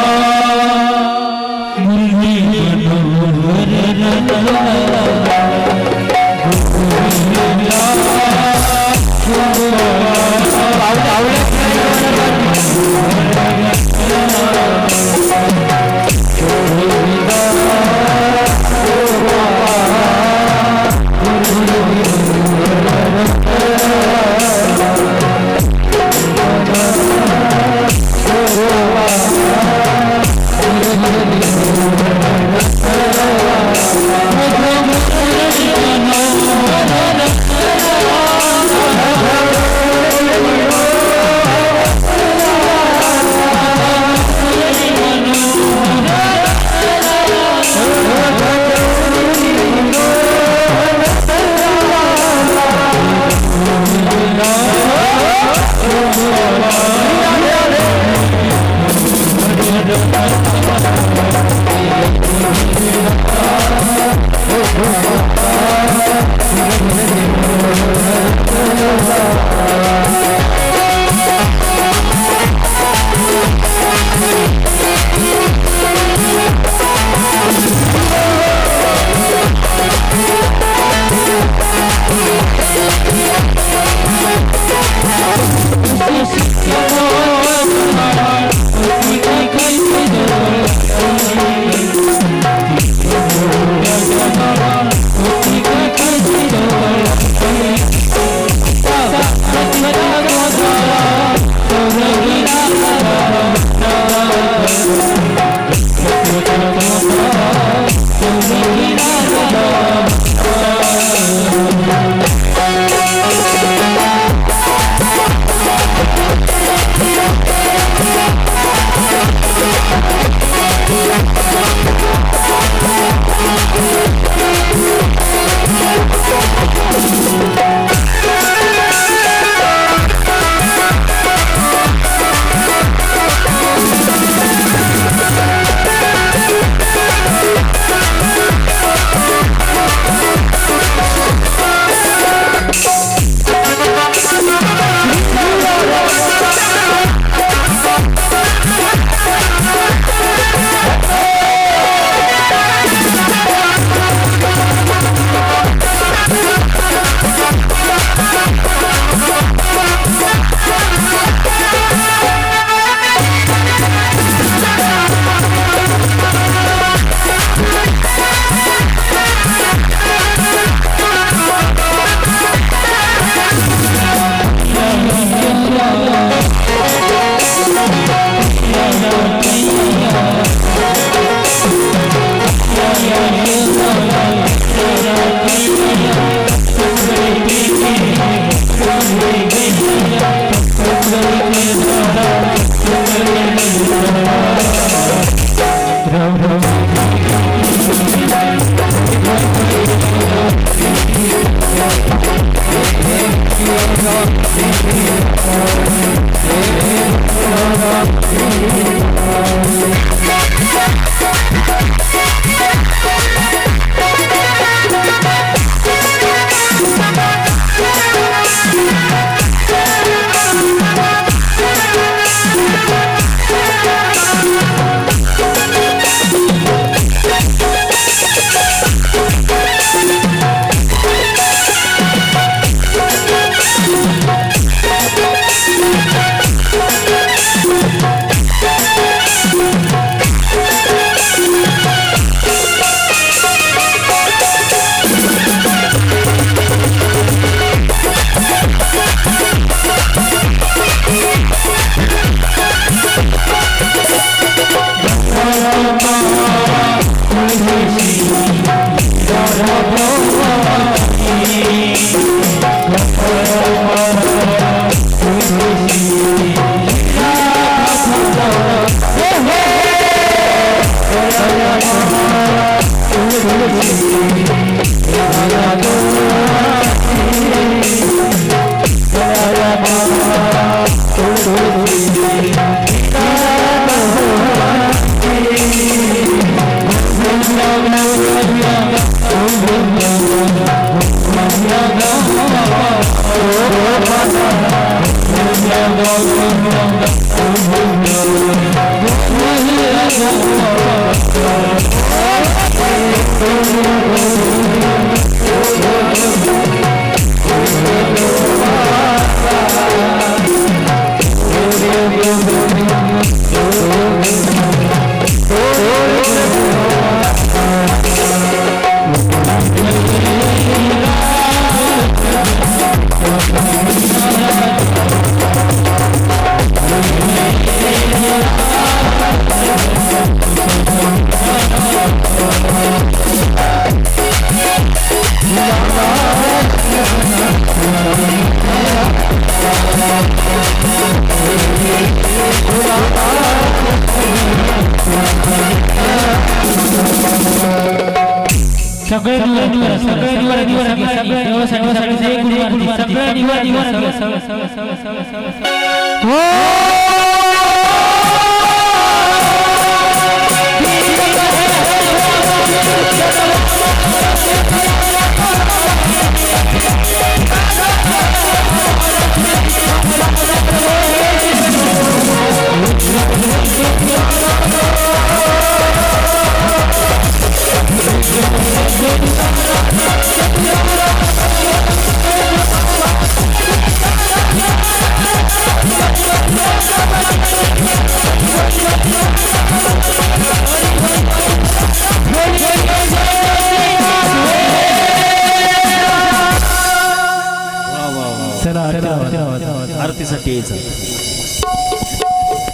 आरतीसाठी यायचं.